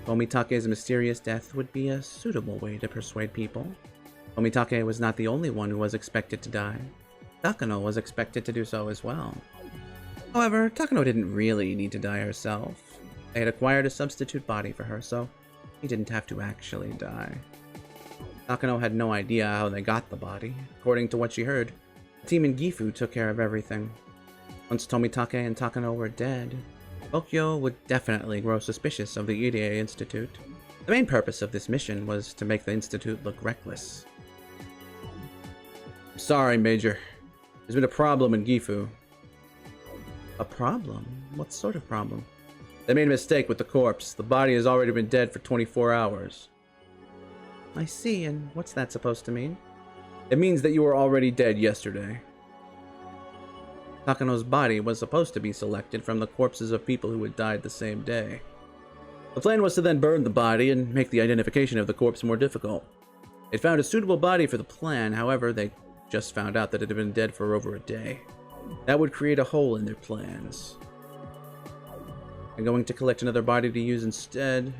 Tomitake's mysterious death would be a suitable way to persuade people. Tomitake was not the only one who was expected to die. Takano was expected to do so as well. However, Takano didn't really need to die herself. They had acquired a substitute body for her, so he didn't have to actually die. Takano had no idea how they got the body. According to what she heard, the team in Gifu took care of everything. Once Tomitake and Takano were dead, Tokyo would definitely grow suspicious of the Irie Institute. The main purpose of this mission was to make the Institute look reckless. I'm sorry, Major. There's been a problem in Gifu. A problem? What sort of problem? They made a mistake with the corpse. The body has already been dead for 24 hours. I see, and what's that supposed to mean? It means that you were already dead yesterday. Takano's body was supposed to be selected from the corpses of people who had died the same day. The plan was to then burn the body and make the identification of the corpse more difficult. They found a suitable body for the plan, however, they just found out that it had been dead for over a day. That would create a hole in their plans. I'm going to collect another body to use instead.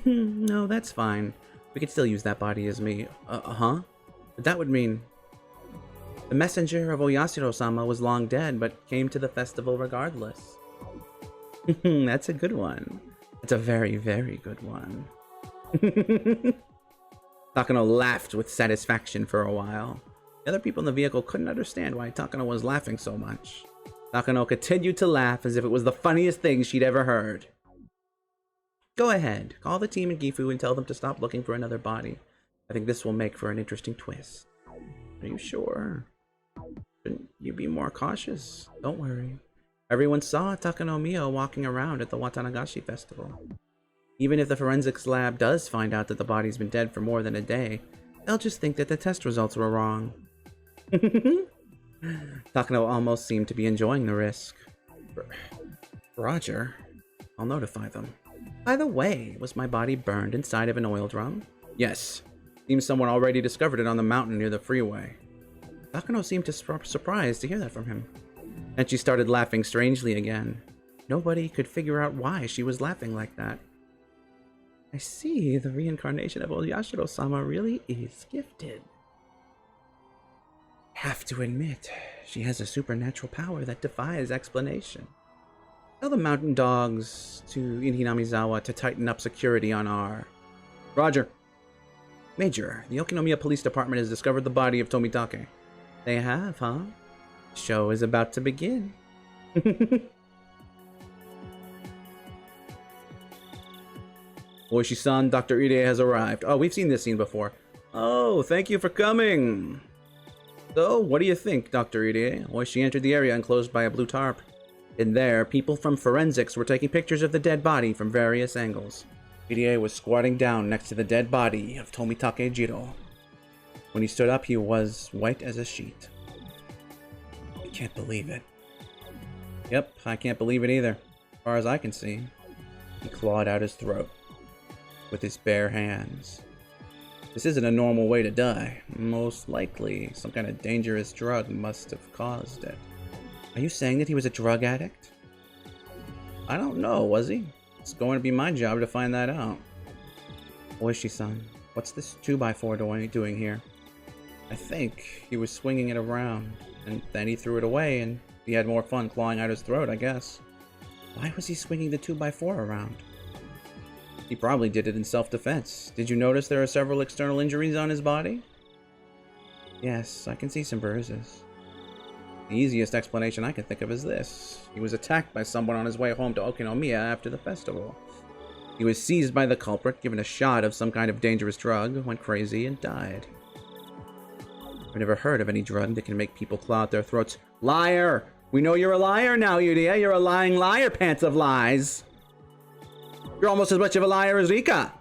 No, that's fine. We could still use that body as me. Huh? But that would mean... The messenger of Oyashiro-sama was long dead, but came to the festival regardless. That's a good one. That's a very, very good one. Takano laughed with satisfaction for a while. The other people in the vehicle couldn't understand why Takano was laughing so much. Takano continued to laugh as if it was the funniest thing she'd ever heard. Go ahead, call the team in Gifu and tell them to stop looking for another body. I think this will make for an interesting twist. Are you sure? Shouldn't you be more cautious? Don't worry. Everyone saw Takano Mio walking around at the Watanagashi festival. Even if the forensics lab does find out that the body's been dead for more than a day, they'll just think that the test results were wrong. Takano almost seemed to be enjoying the risk. Roger. I'll notify them. By the way, was my body burned inside of an oil drum? Yes. Seems someone already discovered it on the mountain near the freeway. Takano seemed surprised to hear that from him. And she started laughing strangely again. Nobody could figure out why she was laughing like that. I see, the reincarnation of Oyashiro-sama really is gifted. I have to admit, she has a supernatural power that defies explanation. Tell the mountain dogs in Hinamizawa to tighten up security on our... Roger. Major, the Okinomiya Police Department has discovered the body of Tomitake. They have, huh? The show is about to begin. Oishi-san, Dr. Ide has arrived. Oh, we've seen this scene before. Oh, thank you for coming. So, what do you think, Dr. Ide? Oishi entered the area enclosed by a blue tarp. In there, people from forensics were taking pictures of the dead body from various angles. Ide was squatting down next to the dead body of Tomitake Jiro. When he stood up, he was white as a sheet. I can't believe it. Yep, I can't believe it either. As far as I can see. He clawed out his throat with his bare hands. This isn't a normal way to die. Most likely, some kind of dangerous drug must have caused it. Are you saying that he was a drug addict? I don't know, was he? It's going to be my job to find that out. Oishi-san, what's this 2x4 doing here? I think he was swinging it around, and then he threw it away, and he had more fun clawing out his throat, I guess. Why was he swinging the 2x4 around? He probably did it in self-defense. Did you notice there are several external injuries on his body? Yes, I can see some bruises. The easiest explanation I can think of is this. He was attacked by someone on his way home to Okinomiya after the festival. He was seized by the culprit, given a shot of some kind of dangerous drug, went crazy, and died. I've never heard of any drug that can make people claw out their throats. Liar! We know you're a liar now, Yudia. You're a lying liar, pants of lies. You're almost as much of a liar as Rika.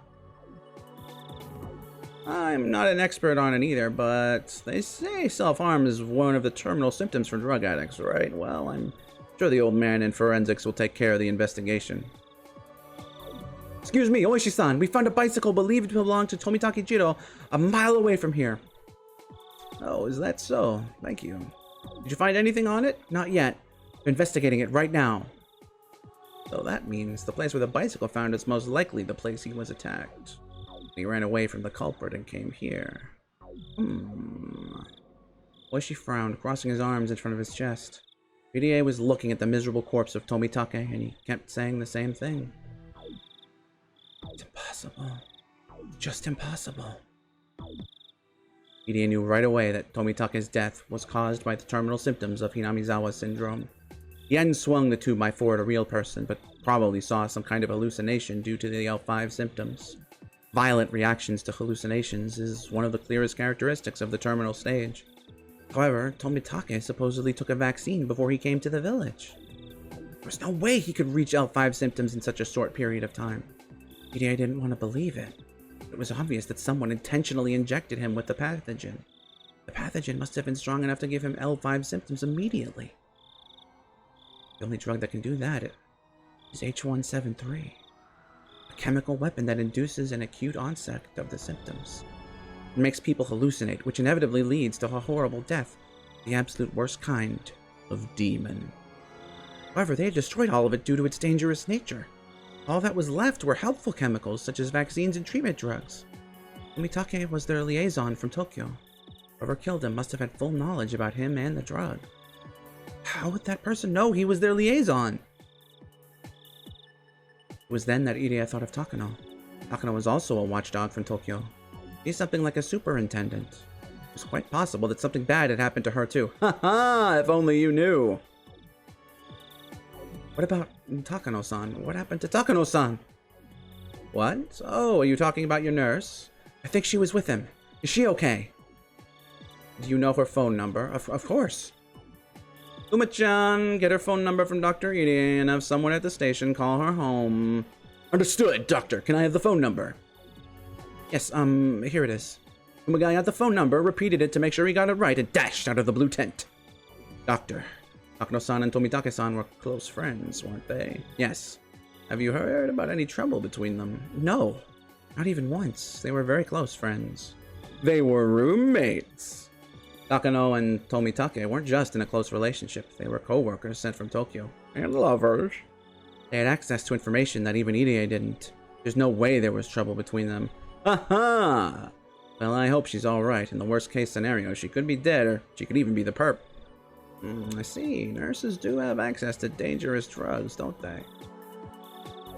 I'm not an expert on it either, but they say self-harm is one of the terminal symptoms for drug addicts, right? Well, I'm sure the old man in forensics will take care of the investigation. Excuse me, Oishi-san, we found a bicycle believed to belong to Tomitake Jiro a mile away from here. Oh, is that so? Thank you. Did you find anything on it? Not yet. I'm investigating it right now. So that means the place where the bicycle found is most likely the place he was attacked. He ran away from the culprit and came here. Oishi frowned, crossing his arms in front of his chest. Rie was looking at the miserable corpse of Tomitake, and he kept saying the same thing. It's impossible. It's just impossible. Rie knew right away that Tomitake's death was caused by the terminal symptoms of Hinamizawa syndrome. He hadn't swung the 2x4 at a real person, but probably saw some kind of hallucination due to the L5 symptoms. Violent reactions to hallucinations is one of the clearest characteristics of the terminal stage. However, Tomitake supposedly took a vaccine before he came to the village. There was no way he could reach L5 symptoms in such a short period of time. Rie didn't want to believe it. It was obvious that someone intentionally injected him with the pathogen. The pathogen must have been strong enough to give him L5 symptoms immediately. The only drug that can do that is H173, a chemical weapon that induces an acute onset of the symptoms. It makes people hallucinate, which inevitably leads to a horrible death, the absolute worst kind of demon. However, they had destroyed all of it due to its dangerous nature. All that was left were helpful chemicals, such as vaccines and treatment drugs. Tomitake was their liaison from Tokyo. Whoever killed him must have had full knowledge about him and the drug. How would that person know he was their liaison? It was then that Irie thought of Takano. Takano was also a watchdog from Tokyo. He's something like a superintendent. It was quite possible that something bad had happened to her too. Ha ha! If only you knew! What about Takano-san? What happened to Takano-san? What? Oh, are you talking about your nurse? I think she was with him. Is she okay? Do you know her phone number? Of course. Uma-chan, get her phone number from Dr. Irie and have someone at the station call her home. Understood, Doctor. Can I have the phone number? Yes, here it is. Uma-guy got the phone number, repeated it to make sure he got it right, and dashed out of the blue tent. Doctor, Takano-san and Tomitake-san were close friends, weren't they? Yes. Have you heard about any trouble between them? No. Not even once. They were very close friends. They were roommates. Takano and Tomitake weren't just in a close relationship. They were co-workers sent from Tokyo. And lovers. They had access to information that even Irie didn't. There's no way there was trouble between them. Ha-ha! Well, I hope she's alright. In the worst case scenario, she could be dead, or she could even be the perp. I see. Nurses do have access to dangerous drugs, don't they?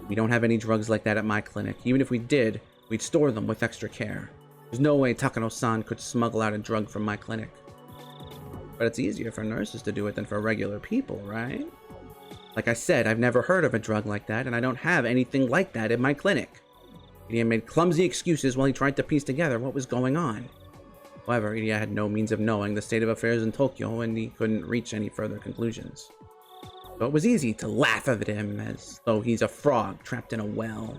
We don't have any drugs like that at my clinic. Even if we did, we'd store them with extra care. There's no way Takano-san could smuggle out a drug from my clinic. But it's easier for nurses to do it than for regular people, right? Like I said, I've never heard of a drug like that, and I don't have anything like that in my clinic. Irie made clumsy excuses while he tried to piece together what was going on. However, Irie had no means of knowing the state of affairs in Tokyo, and he couldn't reach any further conclusions. So it was easy to laugh at him as though he's a frog trapped in a well.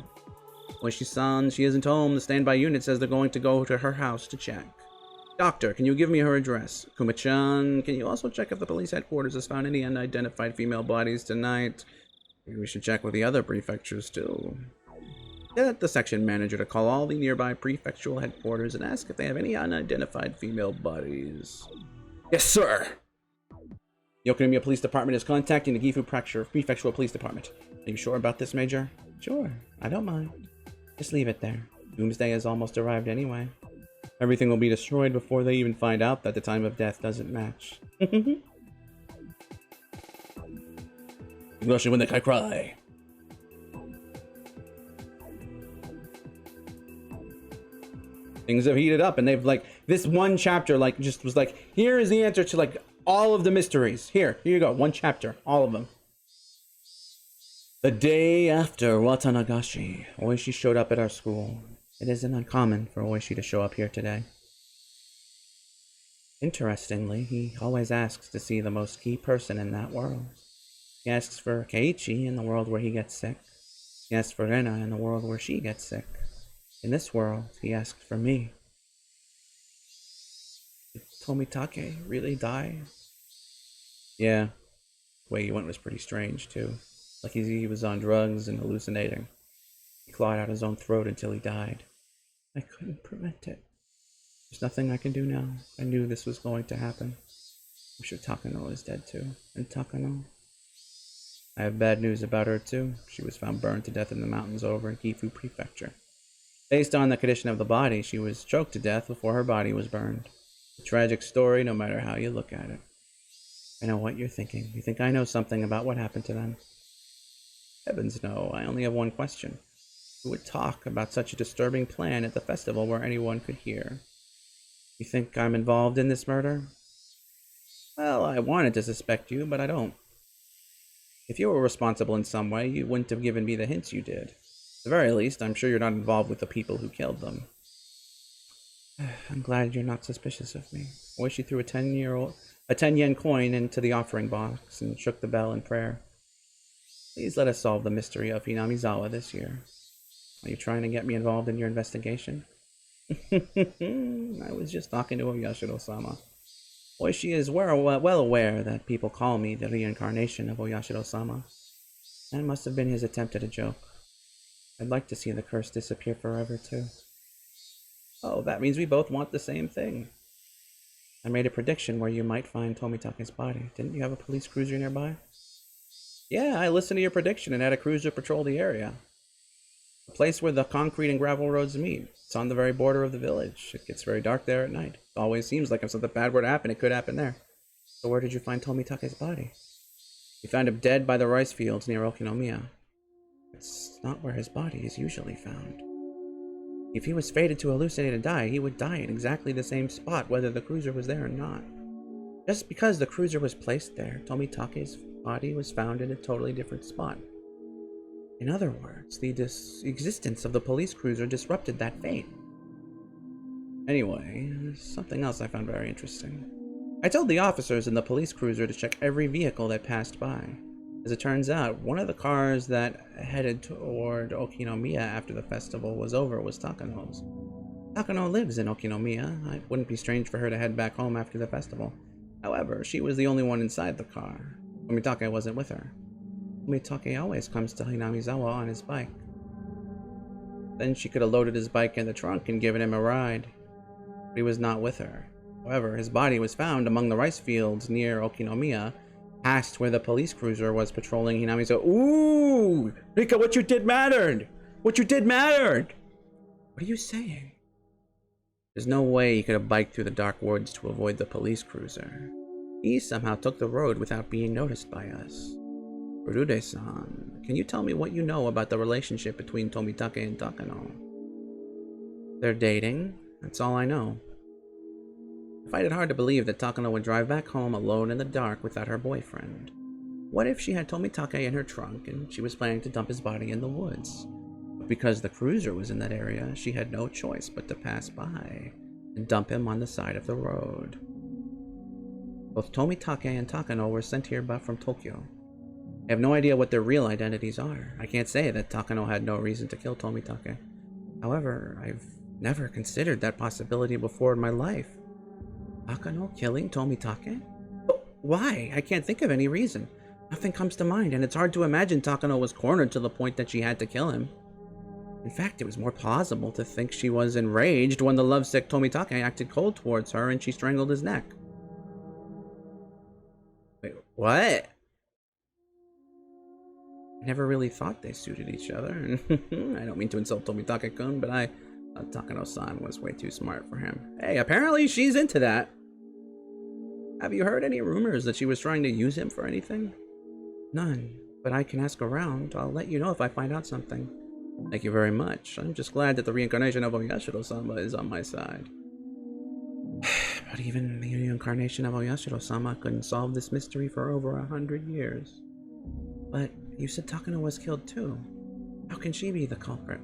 Oishi-san, she isn't home. The standby unit says they're going to go to her house to check. Doctor, can you give me her address? Kuma-chan, can you also check if the police headquarters has found any unidentified female bodies tonight? Maybe we should check with the other prefectures too. Get the section manager to call all the nearby prefectural headquarters and ask if they have any unidentified female bodies. Yes, sir! The Yokonomiya Police Department is contacting the Gifu Prefectural Police Department. Are you sure about this, Major? Sure, I don't mind. Just leave it there. Doomsday has almost arrived anyway. Everything will be destroyed before they even find out that the time of death doesn't match. Higurashi When They Cry. Things have heated up, and they've, like, this one chapter, like, just was like, here is the answer to, like, all of the mysteries. Here you go, one chapter, all of them. The day after Watanagashi, Oishi showed up at our school. It isn't uncommon for Oishi to show up here today. Interestingly, he always asks to see the most key person in that world. He asks for Keiichi in the world where he gets sick. He asks for Rena in the world where she gets sick. In this world, he asked for me. Did Tomitake really die? Yeah. The way he went was pretty strange, too. Like he was on drugs and hallucinating. He clawed out his own throat until he died. I couldn't prevent it. There's nothing I can do now. I knew this was going to happen. I'm sure Takano is dead too. And Takano? I have bad news about her too. She was found burned to death in the mountains over in Gifu Prefecture. Based on the condition of the body, she was choked to death before her body was burned. A tragic story no matter how you look at it. I know what you're thinking. You think I know something about what happened to them? Heavens no, I only have one question. Who would talk about such a disturbing plan at the festival where anyone could hear? You think I'm involved in this murder? Well, I wanted to suspect you, but I don't. If you were responsible in some way, you wouldn't have given me the hints you did. At the very least, I'm sure you're not involved with the people who killed them. I'm glad you're not suspicious of me. Oishi threw a 10-yen coin into the offering box and shook the bell in prayer. Please let us solve the mystery of Hinamizawa this year. Are you trying to get me involved in your investigation? I was just talking to Oyashiro-sama. Oishi is well aware that people call me the reincarnation of Oyashiro-sama. That must have been his attempt at a joke. I'd like to see the curse disappear forever, too. Oh, that means we both want the same thing. I made a prediction where you might find Tomitake's body. Didn't you have a police cruiser nearby? Yeah, I listened to your prediction and had a cruiser patrol the area. The place where the concrete and gravel roads meet. It's on the very border of the village. It gets very dark there at night. It always seems like if something bad were to happen, it could happen there. So where did you find Tomitake's body? We found him dead by the rice fields near Okinomiya. It's not where his body is usually found. If he was fated to hallucinate and die, he would die in exactly the same spot, whether the cruiser was there or not. Just because the cruiser was placed there, Tomitake's body was found in a totally different spot. In other words, the existence of the police cruiser disrupted that fate. Anyway, there's something else I found very interesting. I told the officers in the police cruiser to check every vehicle that passed by. As it turns out, one of the cars that headed toward Okinomiya after the festival was over was Takano's. Takano lives in Okinomiya. It wouldn't be strange for her to head back home after the festival. However, she was the only one inside the car. Tomitake wasn't with her. Tomitake always comes to Hinamizawa on his bike. Then she could have loaded his bike in the trunk and given him a ride. But he was not with her. However, his body was found among the rice fields near Okinomiya, past where the police cruiser was patrolling Hinamizawa. Ooh! Rika, what you did mattered! What you did mattered! What are you saying? There's no way he could have biked through the dark woods to avoid the police cruiser. He somehow took the road without being noticed by us. Furude-san, can you tell me what you know about the relationship between Tomitake and Takano? They're dating. That's all I know. I find it hard to believe that Takano would drive back home alone in the dark without her boyfriend. What if she had Tomitake in her trunk and she was planning to dump his body in the woods? But because the cruiser was in that area, she had no choice but to pass by and dump him on the side of the road. Both Tomitake and Takano were sent here from Tokyo. I have no idea what their real identities are. I can't say that Takano had no reason to kill Tomitake. However, I've never considered that possibility before in my life. Takano killing Tomitake? But why? I can't think of any reason. Nothing comes to mind, and it's hard to imagine Takano was cornered to the point that she had to kill him. In fact, it was more plausible to think she was enraged when the lovesick Tomitake acted cold towards her and she strangled his neck. Wait, what? I never really thought they suited each other. I don't mean to insult Tomitake-kun, but I thought Takano-san was way too smart for him. Hey, apparently she's into that. Have you heard any rumors that she was trying to use him for anything? None, but I can ask around. I'll let you know if I find out something. Thank you very much. I'm just glad that the reincarnation of Oyashiro-sama is on my side. But even the reincarnation of Oyashiro-sama couldn't solve this mystery for over 100 years. But you said Takano was killed too. How can she be the culprit?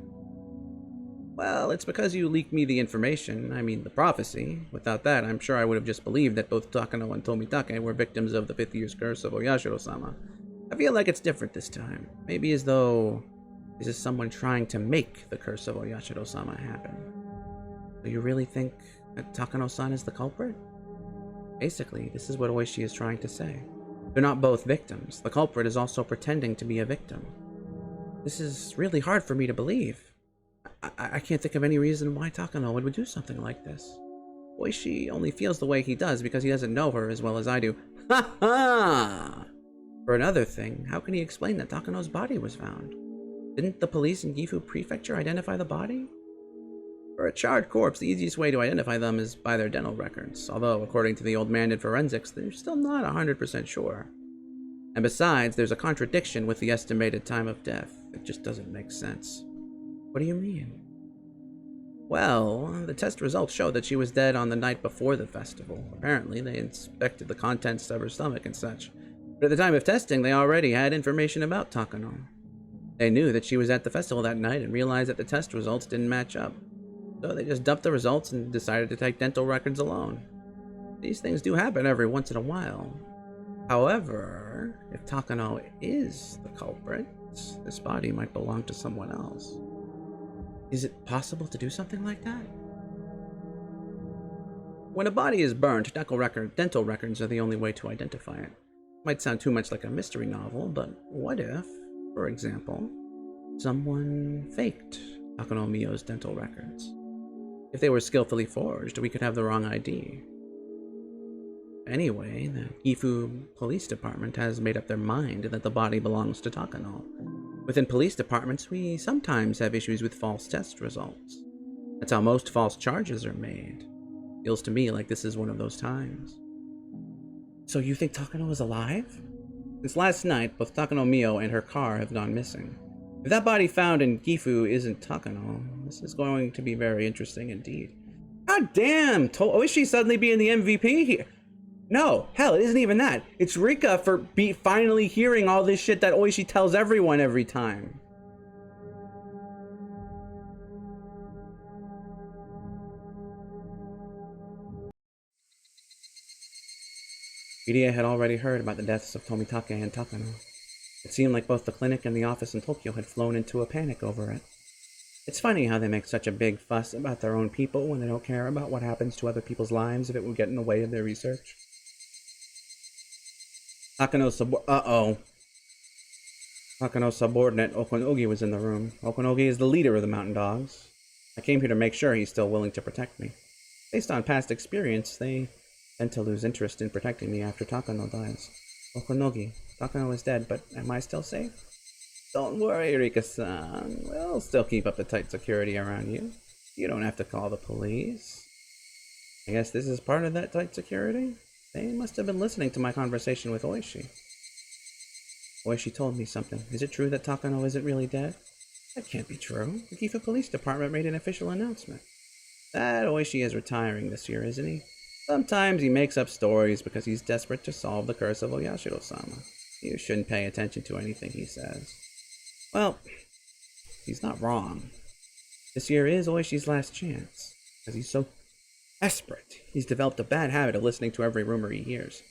Well, it's because you leaked me the information, I mean the prophecy. Without that, I'm sure I would have just believed that both Takano and Tomitake were victims of the 5th year's curse of Oyashiro-sama. I feel like it's different this time. Maybe as though this is someone trying to make the curse of Oyashiro-sama happen. Do you really think that Takano-san is the culprit? Basically, this is what Oishi is trying to say. They're not both victims. The culprit is also pretending to be a victim. This is really hard for me to believe. I can't think of any reason why Takano would do something like this. Oishi only feels the way he does because he doesn't know her as well as I do. Ha ha! For another thing, how can he explain that Takano's body was found? Didn't the police in Gifu Prefecture identify the body? For a charred corpse, the easiest way to identify them is by their dental records, although according to the old man in forensics, they're still not 100% sure. And besides, there's a contradiction with the estimated time of death. It just doesn't make sense. What do you mean? Well, the test results show that she was dead on the night before the festival. Apparently, they inspected the contents of her stomach and such. But at the time of testing, they already had information about Takano. They knew that she was at the festival that night and realized that the test results didn't match up. So they just dumped the results and decided to take dental records alone. These things do happen every once in a while. However, if Takano is the culprit, this body might belong to someone else. Is it possible to do something like that? when a body is burned, dental records are the only way to identify it. Might sound too much like a mystery novel, but what if, for example, someone faked Takano Miyo's dental records? If they were skillfully forged, we could have the wrong ID. Anyway, the Gifu Police Department has made up their mind that the body belongs to Takano. Within police departments, we sometimes have issues with false test results. That's how most false charges are made. Feels to me like this is one of those times. So you think Takano was alive? Since last night, both Takano Miyo and her car have gone missing. If that body found in Gifu isn't Takano, this is going to be very interesting indeed. God damn! Oishi suddenly being the MVP here. No, hell, it isn't even that. It's Rika for finally hearing all this shit that Oishi tells everyone every time. Irie had already heard about the deaths of Tomitake and Takano. It seemed like both the clinic and the office in Tokyo had flown into a panic over it. It's funny how they make such a big fuss about their own people when they don't care about what happens to other people's lives if it would get in the way of their research. Takano's subordinate, Okonogi, was in the room. Okonogi is the leader of the Mountain Dogs. I came here to make sure he's still willing to protect me. Based on past experience, they tend to lose interest in protecting me after Takano dies. Okonogi, Takano is dead, but am I still safe? Don't worry, Rika-san. We'll still keep up the tight security around you. You don't have to call the police. I guess this is part of that tight security? They must have been listening to my conversation with Oishi. Oishi told me something. Is it true that Takano isn't really dead? That can't be true. The Gifu Police Department made an official announcement. That Oishi is retiring this year, isn't he? Sometimes he makes up stories because he's desperate to solve the curse of Oyashiro-sama. You shouldn't pay attention to anything he says. Well, he's not wrong. This year is Oishi's last chance, because he's so desperate. He's developed a bad habit of listening to every rumor he hears.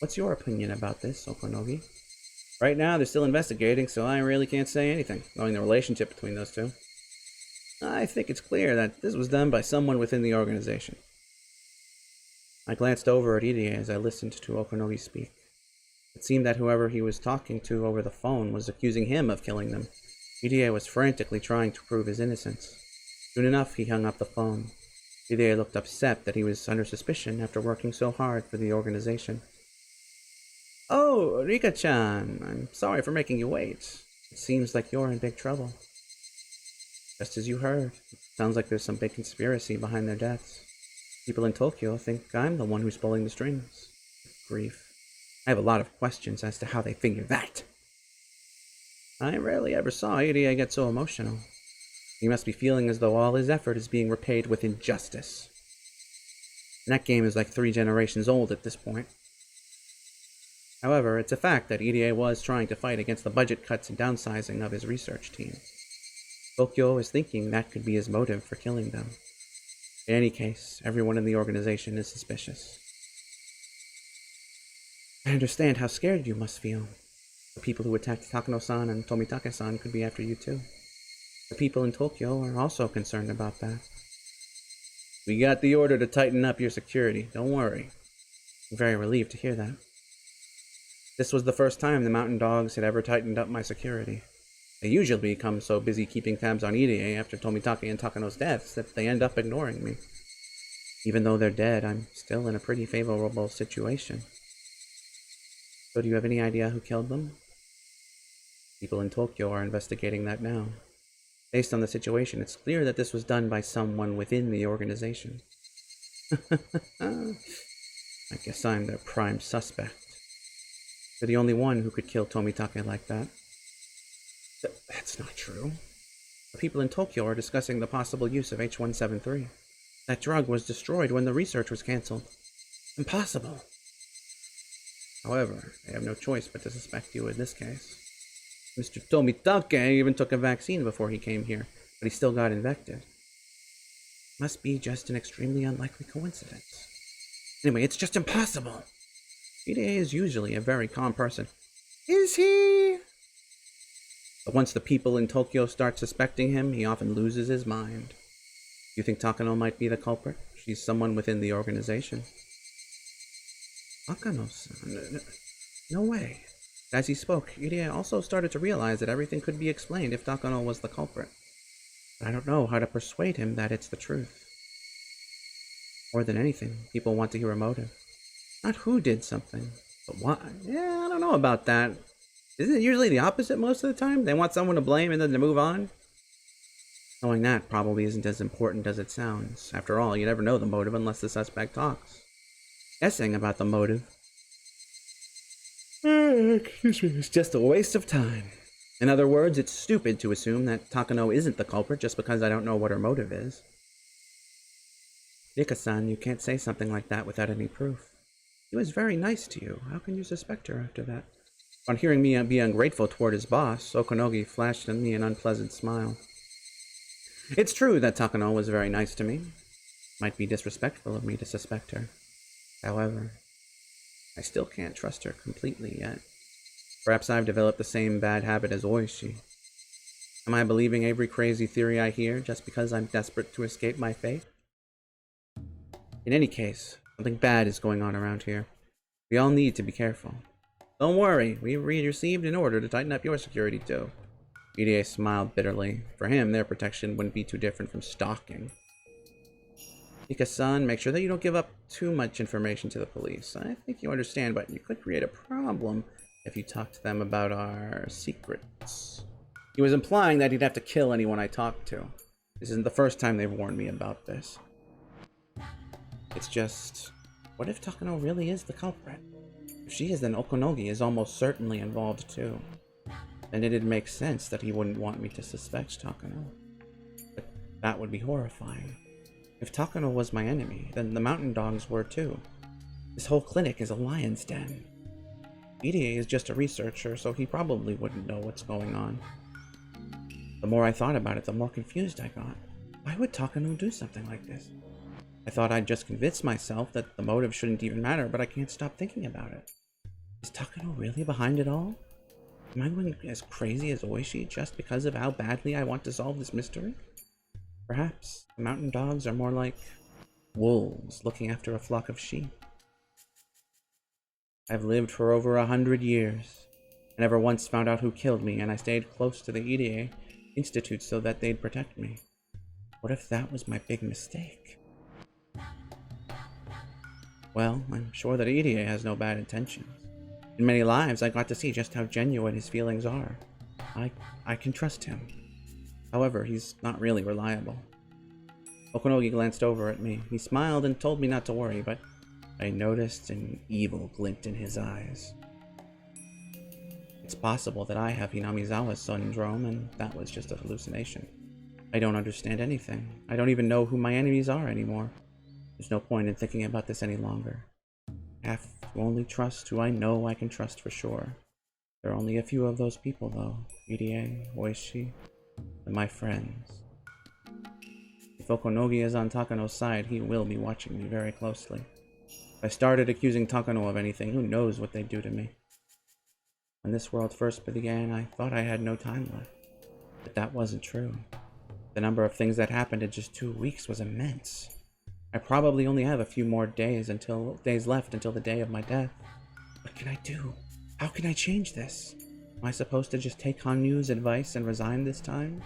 What's your opinion about this, Okonogi? Right now, they're still investigating, so I really can't say anything, knowing the relationship between those two. I think it's clear that this was done by someone within the organization. I glanced over at Irie as I listened to Okonogi speak. It seemed that whoever he was talking to over the phone was accusing him of killing them. Irie was frantically trying to prove his innocence. Soon enough, he hung up the phone. Irie looked upset that he was under suspicion after working so hard for the organization. Oh, Rika-chan, I'm sorry for making you wait. It seems like you're in big trouble. Just as you heard, it sounds like there's some big conspiracy behind their deaths. People in Tokyo think I'm the one who's pulling the strings. Grief. I have a lot of questions as to how they figure that. I rarely ever saw Irie get so emotional. He must be feeling as though all his effort is being repaid with injustice. And that game is like 3 generations old at this point. However, it's a fact that Irie was trying to fight against the budget cuts and downsizing of his research team. Tokyo is thinking that could be his motive for killing them. In any case, everyone in the organization is suspicious. I understand how scared you must feel. The people who attacked Takano-san and Tomitake-san could be after you too. The people in Tokyo are also concerned about that. We got the order to tighten up your security, don't worry. I'm very relieved to hear that. This was the first time the Mountain Dogs had ever tightened up my security. They usually become so busy keeping tabs on Irie after Tomitake and Takano's deaths that they end up ignoring me. Even though they're dead, I'm still in a pretty favorable situation. So do you have any idea who killed them? People in Tokyo are investigating that now. Based on the situation, it's clear that this was done by someone within the organization. I guess I'm their prime suspect. You're the only one who could kill Tomitake like that. That's not true. The people in Tokyo are discussing the possible use of H173. That drug was destroyed when the research was cancelled. Impossible. However, they have no choice but to suspect you in this case. Mr. Tomitake even took a vaccine before he came here, but he still got infected. Must be just an extremely unlikely coincidence. Anyway, it's just impossible. Irie is usually a very calm person. Is he? But once the people in Tokyo start suspecting him, he often loses his mind. You think Takano might be the culprit? she's someone within the organization. Takano-san? No way. As he spoke, Irie also started to realize that everything could be explained if Takano was the culprit. But I don't know how to persuade him that it's the truth. More than anything, people want to hear a motive. Not who did something, but why. Yeah, I don't know about that. Isn't it usually the opposite most of the time? They want someone to blame and then to move on? Knowing that probably isn't as important as it sounds. After all, you never know the motive unless the suspect talks. Guessing about the motive excuse me, it's just a waste of time. In other words, it's stupid to assume that Takano isn't the culprit just because I don't know what her motive is. Yika-san, you can't say something like that without any proof. He was very nice to you. How can you suspect her after that? On hearing me be ungrateful toward his boss, Okonogi flashed at me an unpleasant smile. It's true that Takano was very nice to me. Might be disrespectful of me to suspect her. However, I still can't trust her completely yet. Perhaps I've developed the same bad habit as Oishi. Am I believing every crazy theory I hear just because I'm desperate to escape my fate? In any case, something bad is going on around here. We all need to be careful. Don't worry, we received an order to tighten up your security too. Irie smiled bitterly. For him, their protection wouldn't be too different from stalking. Ika-san, make sure that you don't give up too much information to the police. I think you understand, but you could create a problem if you talk to them about our secrets. He was implying that he'd have to kill anyone I talked to. This isn't the first time they've warned me about this. It's just, what if Takano really is the culprit? If she is, then Okonogi is almost certainly involved too. Then it'd make sense that he wouldn't want me to suspect Takano. But that would be horrifying. If Takano was my enemy, then the mountain dogs were too. This whole clinic is a lion's den. Irie is just a researcher, so he probably wouldn't know what's going on. The more I thought about it, the more confused I got. Why would Takano do something like this? I thought I'd just convince myself that the motive shouldn't even matter, but I can't stop thinking about it. Is Takano really behind it all? Am I going as crazy as Oishi just because of how badly I want to solve this mystery? Perhaps the mountain dogs are more like wolves looking after a flock of sheep. I've lived for over 100 years. I never once found out who killed me, and I stayed close to the Irie Institute so that they'd protect me. What if that was my big mistake? Well, I'm sure that Irie has no bad intentions. In many lives, I got to see just how genuine his feelings are. I can trust him. However, he's not really reliable. Okonogi glanced over at me. He smiled and told me not to worry, but I noticed an evil glint in his eyes. It's possible that I have Hinamizawa syndrome, and that was just a hallucination. I don't understand anything. I don't even know who my enemies are anymore. There's no point in thinking about this any longer. I have to only trust who I know I can trust for sure. There are only a few of those people, though. Irie, Oishi, and my friends. If Okonogi is on Takano's side, he will be watching me very closely. If I started accusing Takano of anything, who knows what they'd do to me. When this world first began, I thought I had no time left. But that wasn't true. The number of things that happened in just 2 weeks was immense. I probably only have a few more days left until the day of my death. What can I do? How can I change this? Am I supposed to just take Hanyuu's advice and resign this time?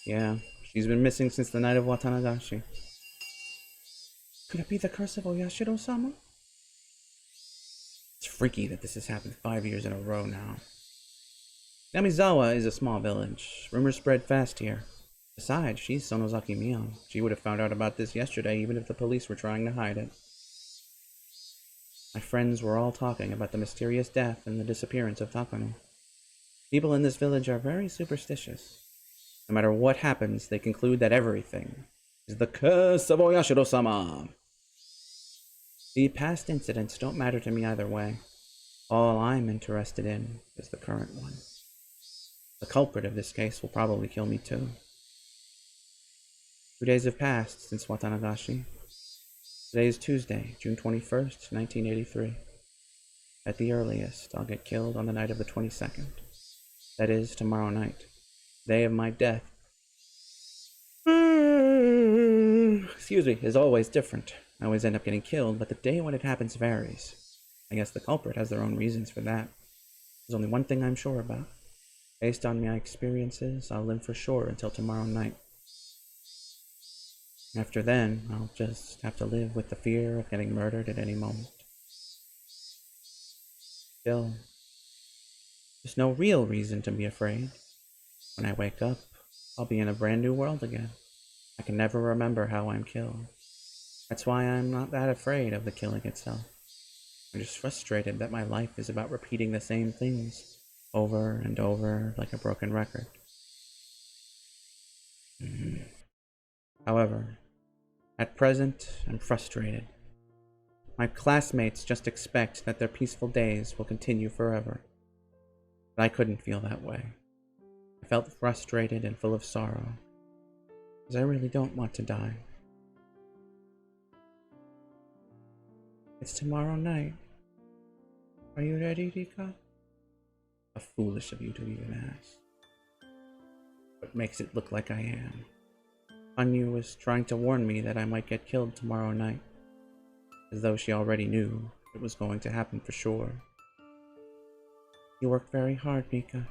Yeah, she's been missing since the night of Watanagashi. Could it be the curse of Oyashiro-sama? It's freaky that this has happened 5 years in a row now. Namizawa is a small village. Rumors spread fast here. Besides, she's Sonozaki Mion. She would have found out about this yesterday even if the police were trying to hide it. My friends were all talking about the mysterious death and the disappearance of Takano. People in this village are very superstitious. No matter what happens, they conclude that everything is the curse of Oyashiro-sama. The past incidents don't matter to me either way. All I'm interested in is the current one. The culprit of this case will probably kill me too. 2 days have passed since Watanagashi. Today is Tuesday, June 21st, 1983. At the earliest, I'll get killed on the night of the 22nd. That is, tomorrow night. Day of my death. Excuse me, is always different. I always end up getting killed, but the day when it happens varies. I guess the culprit has their own reasons for that. There's only one thing I'm sure about. Based on my experiences, I'll live for sure until tomorrow night. After then, I'll just have to live with the fear of getting murdered at any moment. Still, there's no real reason to be afraid. When I wake up, I'll be in a brand new world again. I can never remember how I'm killed. That's why I'm not that afraid of the killing itself. I'm just frustrated that my life is about repeating the same things over and over like a broken record. However, at present, I'm frustrated. My classmates just expect that their peaceful days will continue forever. But I couldn't feel that way. I felt frustrated and full of sorrow, because I really don't want to die. It's tomorrow night. Are you ready, Rika? How foolish of you to even ask. What makes it look like I am? Hanyuu was trying to warn me that I might get killed tomorrow night, as though she already knew it was going to happen for sure. You worked very hard, Rika.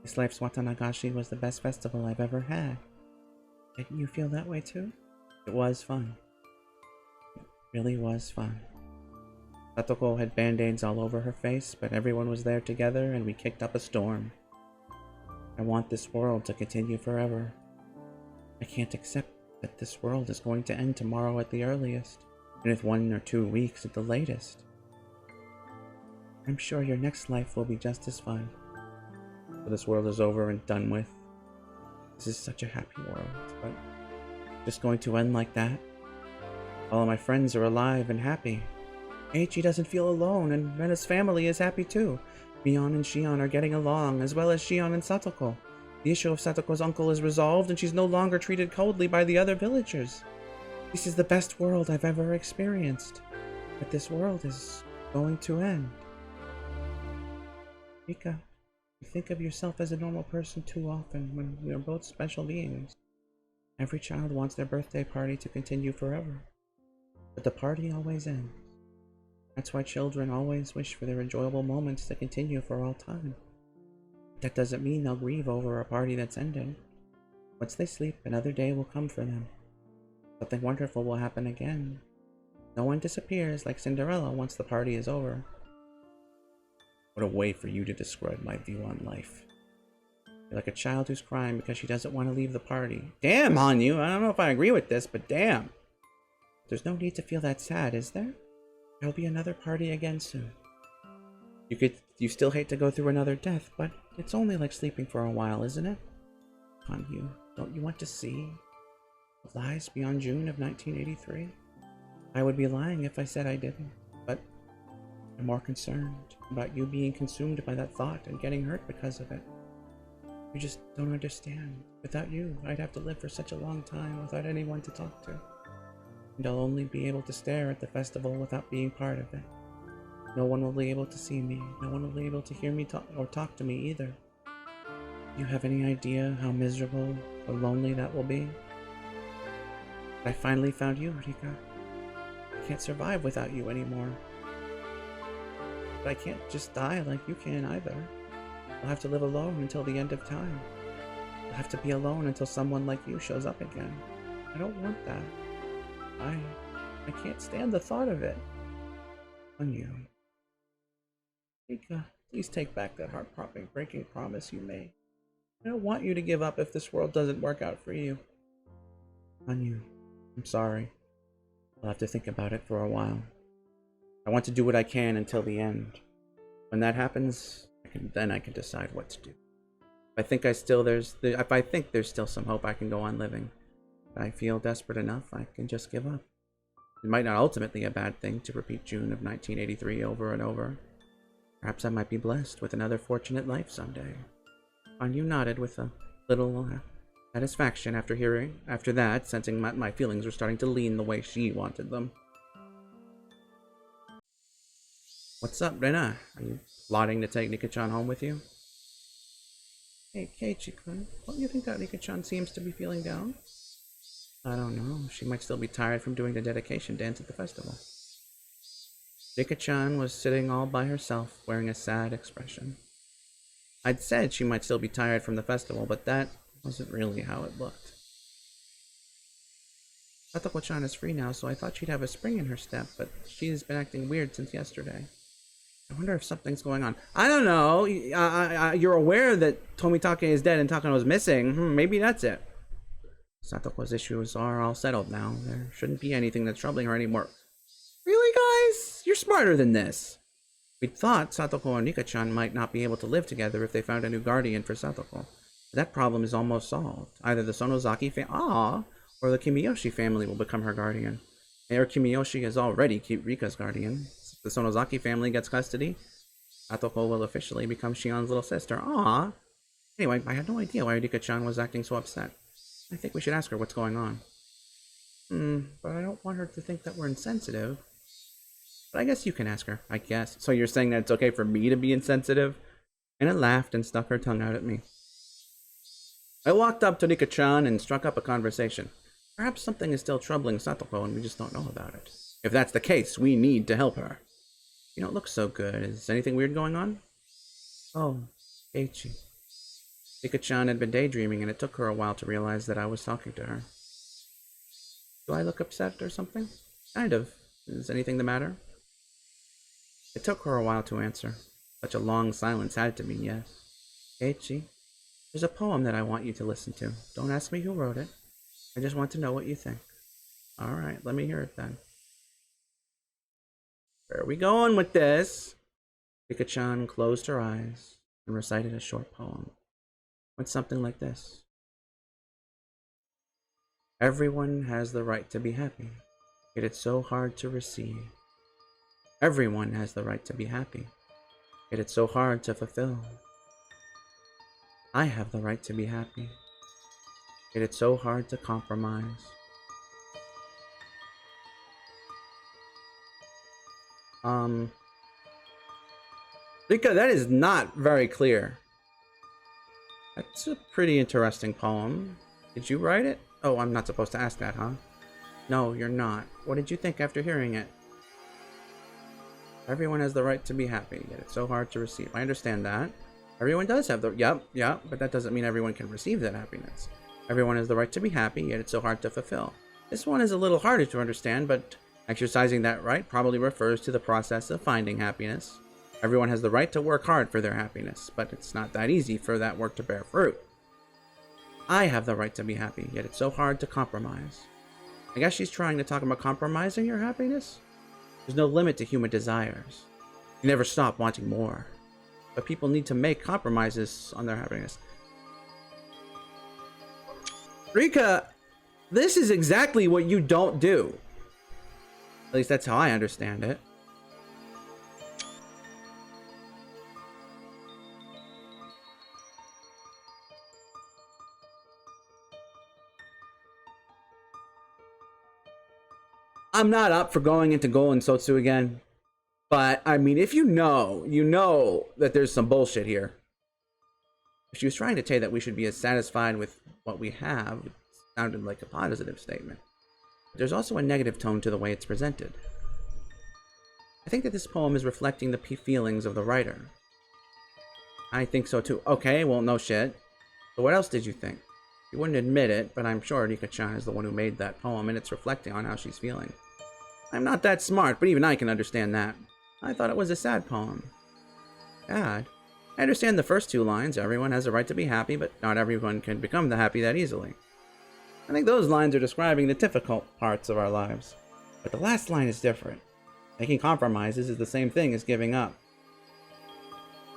This life's Watanagashi was the best festival I've ever had. Didn't you feel that way too? It was fun. It really was fun. Satoko had band-aids all over her face, but everyone was there together and we kicked up a storm. I want this world to continue forever. I can't accept that this world is going to end tomorrow at the earliest, and with 1 or 2 weeks at the latest. I'm sure your next life will be just as fun. So this world is over and done with. This is such a happy world, but just going to end like that? All of my friends are alive and happy. Eiichi doesn't feel alone, and Rena's family is happy too. Mion and Shion are getting along, as well as Shion and Satoko. The issue of Satoko's uncle is resolved, and she's no longer treated coldly by the other villagers. This is the best world I've ever experienced. But this world is going to end. Rika, you think of yourself as a normal person too often when we are both special beings. Every child wants their birthday party to continue forever. But the party always ends. That's why children always wish for their enjoyable moments to continue for all time. That doesn't mean they'll grieve over a party that's ending. Once they sleep, another day will come for them. Something wonderful will happen again. No one disappears like Cinderella once the party is over. What a way for you to describe my view on life. You're like a child who's crying because she doesn't want to leave the party. Damn on you! I don't know if I agree with this, but damn! There's no need to feel that sad, is there? There'll be another party again soon. You still hate to go through another death, but it's only like sleeping for a while, isn't it? Hanyuu, don't you want to see what lies beyond June of 1983? I would be lying if I said I didn't, but I'm more concerned about you being consumed by that thought and getting hurt because of it. You just don't understand. Without you, I'd have to live for such a long time without anyone to talk to. And I'll only be able to stare at the festival without being part of it. No one will be able to see me. No one will be able to hear me talk to me either. Do you have any idea how miserable or lonely that will be? But I finally found you, Rika. I can't survive without you anymore. But I can't just die like you can either. I'll have to live alone until the end of time. I'll have to be alone until someone like you shows up again. I don't want that. I can't stand the thought of it. Hanyuu. Rika, please take back that heart-breaking promise you made. I don't want you to give up if this world doesn't work out for you. Hanyuu, I'm sorry. I'll have to think about it for a while. I want to do what I can until the end. When that happens, then I can decide what to do. If I think there's still some hope, I can go on living. If I feel desperate enough, I can just give up. It might not ultimately be a bad thing to repeat June of 1983 over and over. Perhaps I might be blessed with another fortunate life someday. Hanyuu nodded with a little satisfaction after that, sensing my feelings were starting to lean the way she wanted them. What's up, Rena? Are you plotting to take Nika-chan home with you? Hey, Keiichi-kun, don't you think that Nika-chan seems to be feeling down? I don't know. She might still be tired from doing the dedication dance at the festival. Nika-chan was sitting all by herself, wearing a sad expression. I'd said she might still be tired from the festival, but that wasn't really how it looked. Satoko-chan is free now, so I thought she'd have a spring in her step, but she's been acting weird since yesterday. I wonder if something's going on. I don't know. You're aware that Tomitake is dead and Takano is missing. Maybe that's it. Satoko's issues are all settled now. There shouldn't be anything that's troubling her anymore. Really, guys? You're smarter than this. We'd thought Satoko and Nika-chan might not be able to live together if they found a new guardian for Satoko. That problem is almost solved. Either the Sonozaki family, or the Kimiyoshi family will become her guardian. Mayor Kimiyoshi is already Rika's guardian. If the Sonozaki family gets custody, Satoko will officially become Shion's little sister. Anyway, I had no idea why Rika-chan was acting so upset. I think we should ask her what's going on. But I don't want her to think that we're insensitive. But I guess you can ask her, I guess. So you're saying that it's okay for me to be insensitive? And it laughed and stuck her tongue out at me. I walked up to Nika-chan and struck up a conversation. Perhaps something is still troubling Satoko and we just don't know about it. If that's the case, we need to help her. You don't look so good. Is anything weird going on? Oh, Keiichi. Nika-chan had been daydreaming and it took her a while to realize that I was talking to her. Do I look upset or something? Kind of. Is anything the matter? It took her a while to answer. Such a long silence had to mean yes. Keiichi, there's a poem that I want you to listen to. Don't ask me who wrote it. I just want to know what you think. Alright, let me hear it then. Where are we going with this? Nika-chan closed her eyes and recited a short poem. Went something like this. Everyone has the right to be happy, yet it's so hard to receive. Everyone has the right to be happy, yet it's so hard to fulfill. I have the right to be happy, yet it's so hard to compromise. Rika, that is not very clear. That's a pretty interesting poem. Did you write it? Oh, I'm not supposed to ask that, huh? No, you're not. What did you think after hearing it? Everyone has the right to be happy, yet it's so hard to receive. I understand that. Everyone does have the... Yep, but that doesn't mean everyone can receive that happiness. Everyone has the right to be happy, yet it's so hard to fulfill. This one is a little harder to understand, but exercising that right probably refers to the process of finding happiness. Everyone has the right to work hard for their happiness, but it's not that easy for that work to bear fruit. I have the right to be happy, yet it's so hard to compromise. I guess she's trying to talk about compromising your happiness? There's no limit to human desires. You never stop wanting more. But people need to make compromises on their happiness. Rika, this is exactly what you don't do. At least that's how I understand it. I'm not up for going into Golden Sotsu again. But, I mean, if you know that there's some bullshit here. If she was trying to say that we should be as satisfied with what we have, it sounded like a positive statement. But there's also a negative tone to the way it's presented. I think that this poem is reflecting the feelings of the writer. I think so too. Okay, well, no shit. So what else did you think? You wouldn't admit it, but I'm sure Rika-chan is the one who made that poem, and it's reflecting on how she's feeling. I'm not that smart, but even I can understand that. I thought it was a sad poem. Sad? I understand the first two lines. Everyone has a right to be happy, but not everyone can become happy that easily. I think those lines are describing the difficult parts of our lives. But the last line is different. Making compromises is the same thing as giving up.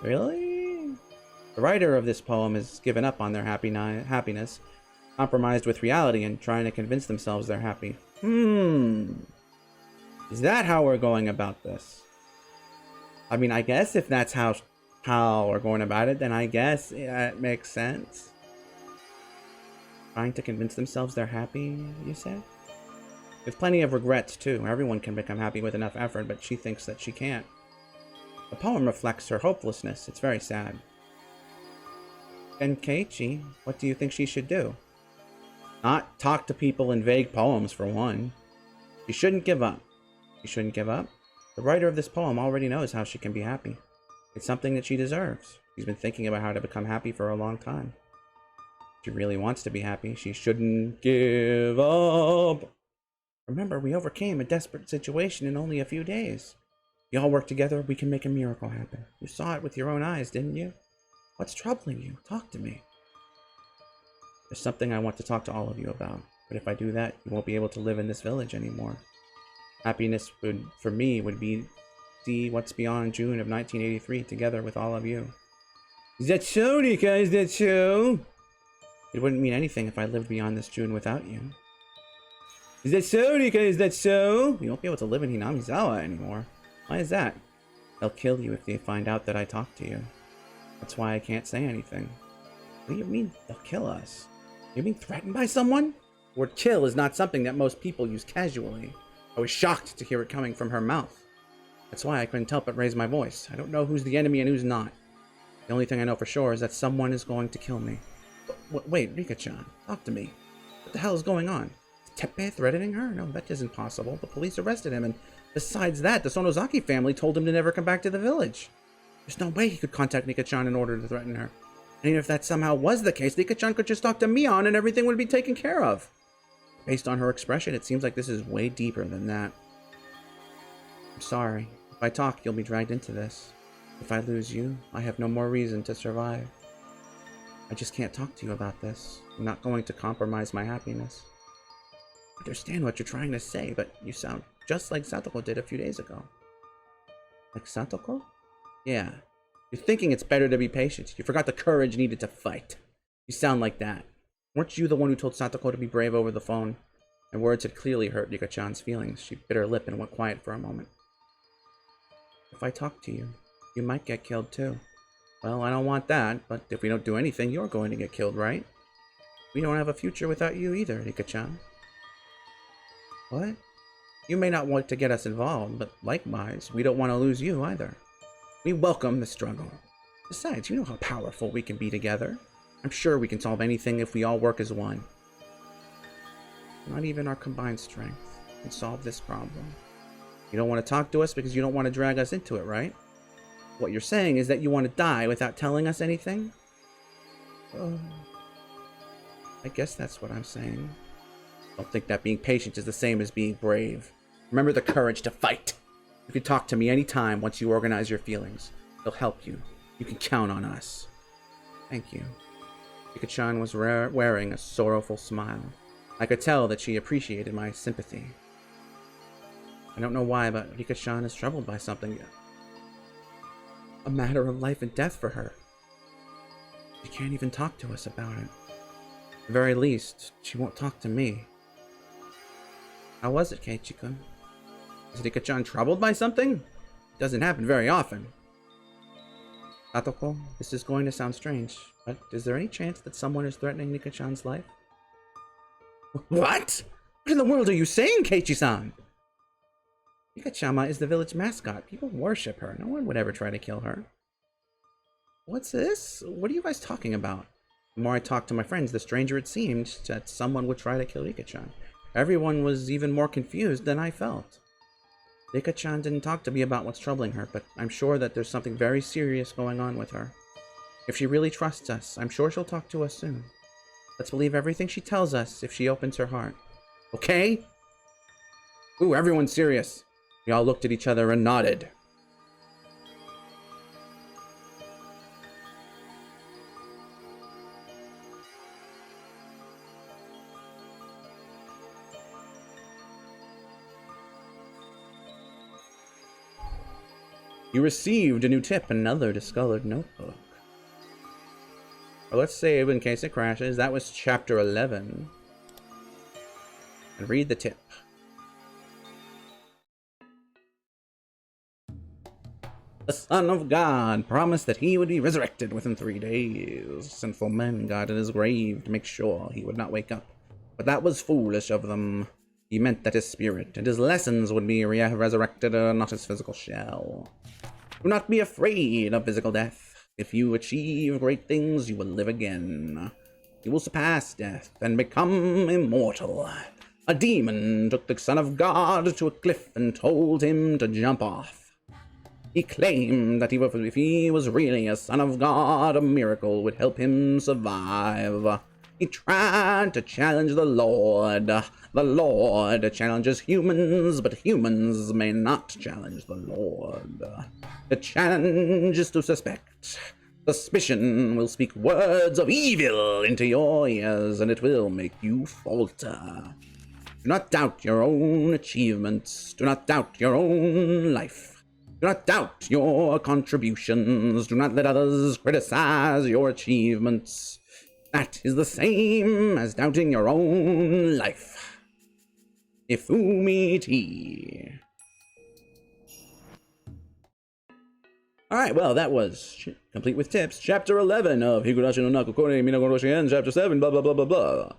Really? The writer of this poem has given up on their happiness, compromised with reality, and trying to convince themselves they're happy. Is that how we're going about this? I mean, I guess if that's how we're going about it, then I guess it makes sense. Trying to convince themselves they're happy, you said? There's plenty of regrets, too. Everyone can become happy with enough effort, but she thinks that she can't. The poem reflects her hopelessness. It's very sad. And Keiichi, what do you think she should do? Not talk to people in vague poems, for one. She shouldn't give up. She shouldn't give up? The writer of this poem already knows how she can be happy. It's something that she deserves. She's been thinking about how to become happy for a long time. If she really wants to be happy, she shouldn't give up. Remember, we overcame a desperate situation in only a few days. We all work together, we can make a miracle happen. You saw it with your own eyes, didn't you? What's troubling you? Talk to me. There's something I want to talk to all of you about, but if I do that, you won't be able to live in this village anymore. Happiness for me would be see what's beyond June of 1983 together with all of you. Is that so, Nika? Is that so? It wouldn't mean anything if I lived beyond this June without you. Is that so, Nika? Is that so? You won't be able to live in Hinamizawa anymore. Why is that? They'll kill you if they find out that I talked to you. That's why I can't say anything. What do you mean they'll kill us? You mean threatened by someone? The word kill is not something that most people use casually. I was shocked to hear it coming from her mouth. That's why I couldn't help but raise my voice. I don't know who's the enemy and who's not. The only thing I know for sure is that someone is going to kill me. Wait, Rika-chan, talk to me. What the hell is going on? Is Teppei threatening her? No, that isn't possible. The police arrested him, and besides that, the Sonozaki family told him to never come back to the village. There's no way he could contact Nika-chan in order to threaten her. And even if that somehow was the case, Nika-chan could just talk to Mion and everything would be taken care of. Based on her expression, it seems like this is way deeper than that. I'm sorry. If I talk, you'll be dragged into this. If I lose you, I have no more reason to survive. I just can't talk to you about this. I'm not going to compromise my happiness. I understand what you're trying to say, but you sound just like Satoko did a few days ago. Like Satoko? Yeah. You're thinking it's better to be patient. You forgot the courage needed to fight. You sound like that. Weren't you the one who told Satoko to be brave over the phone? And words had clearly hurt Rika-chan's feelings. She bit her lip and went quiet for a moment. If I talk to you, you might get killed too. Well, I don't want that, but if we don't do anything, you're going to get killed, right? We don't have a future without you either, Rika-chan. What? You may not want to get us involved, but likewise, we don't want to lose you either. We welcome the struggle. Besides, you know how powerful we can be together. I'm sure we can solve anything if we all work as one. Not even our combined strength can solve this problem. You don't want to talk to us because you don't want to drag us into it, right? What you're saying is that you want to die without telling us anything? Oh, I guess that's what I'm saying. Don't think that being patient is the same as being brave. Remember the courage to fight. You can talk to me anytime once you organize your feelings. It'll help you. You can count on us. Thank you. Rika-chan was wearing a sorrowful smile. I could tell that she appreciated my sympathy. I don't know why, but Rika-chan is troubled by something. A matter of life and death for her. She can't even talk to us about it. At the very least, she won't talk to me. How was it, Keiichi-kun? Is Rika-chan troubled by something? It doesn't happen very often. Satoko, this is going to sound strange, but is there any chance that someone is threatening Rika-chan's life? What? What in the world are you saying, Keiichi-san? Rika-chama is the village mascot. People worship her. No one would ever try to kill her. What's this? What are you guys talking about? The more I talked to my friends, the stranger it seemed that someone would try to kill Rika-chan. Everyone was even more confused than I felt. Rika-chan didn't talk to me about what's troubling her, but I'm sure that there's something very serious going on with her. If she really trusts us, I'm sure she'll talk to us soon. Let's believe everything she tells us if she opens her heart. Okay? Ooh, everyone's serious. We all looked at each other and nodded. You received a new tip, another discolored notebook. Well, let's save in case it crashes. That was chapter 11. And read the tip. The Son of God promised that he would be resurrected within 3 days. Sinful men guarded his grave to make sure he would not wake up. But that was foolish of them. He meant that his spirit and his lessons would be resurrected, not his physical shell. Do not be afraid of physical death. If you achieve great things, you will live again. You will surpass death and become immortal. A demon took the Son of God to a cliff and told him to jump off. He claimed that if he was really a Son of God, a miracle would help him survive. He tried to challenge the Lord. The Lord challenges humans, but humans may not challenge the Lord. The challenge is to suspect. Suspicion will speak words of evil into your ears, and it will make you falter. Do not doubt your own achievements. Do not doubt your own life. Do not doubt your contributions. Do not let others criticize your achievements. That is the same as doubting your own life. Ifumi tea. Alright, well, that was Complete with Tips, Chapter 11 of Higurashi no Nakokore Minagoroshi and Chapter 7, blah blah blah blah blah.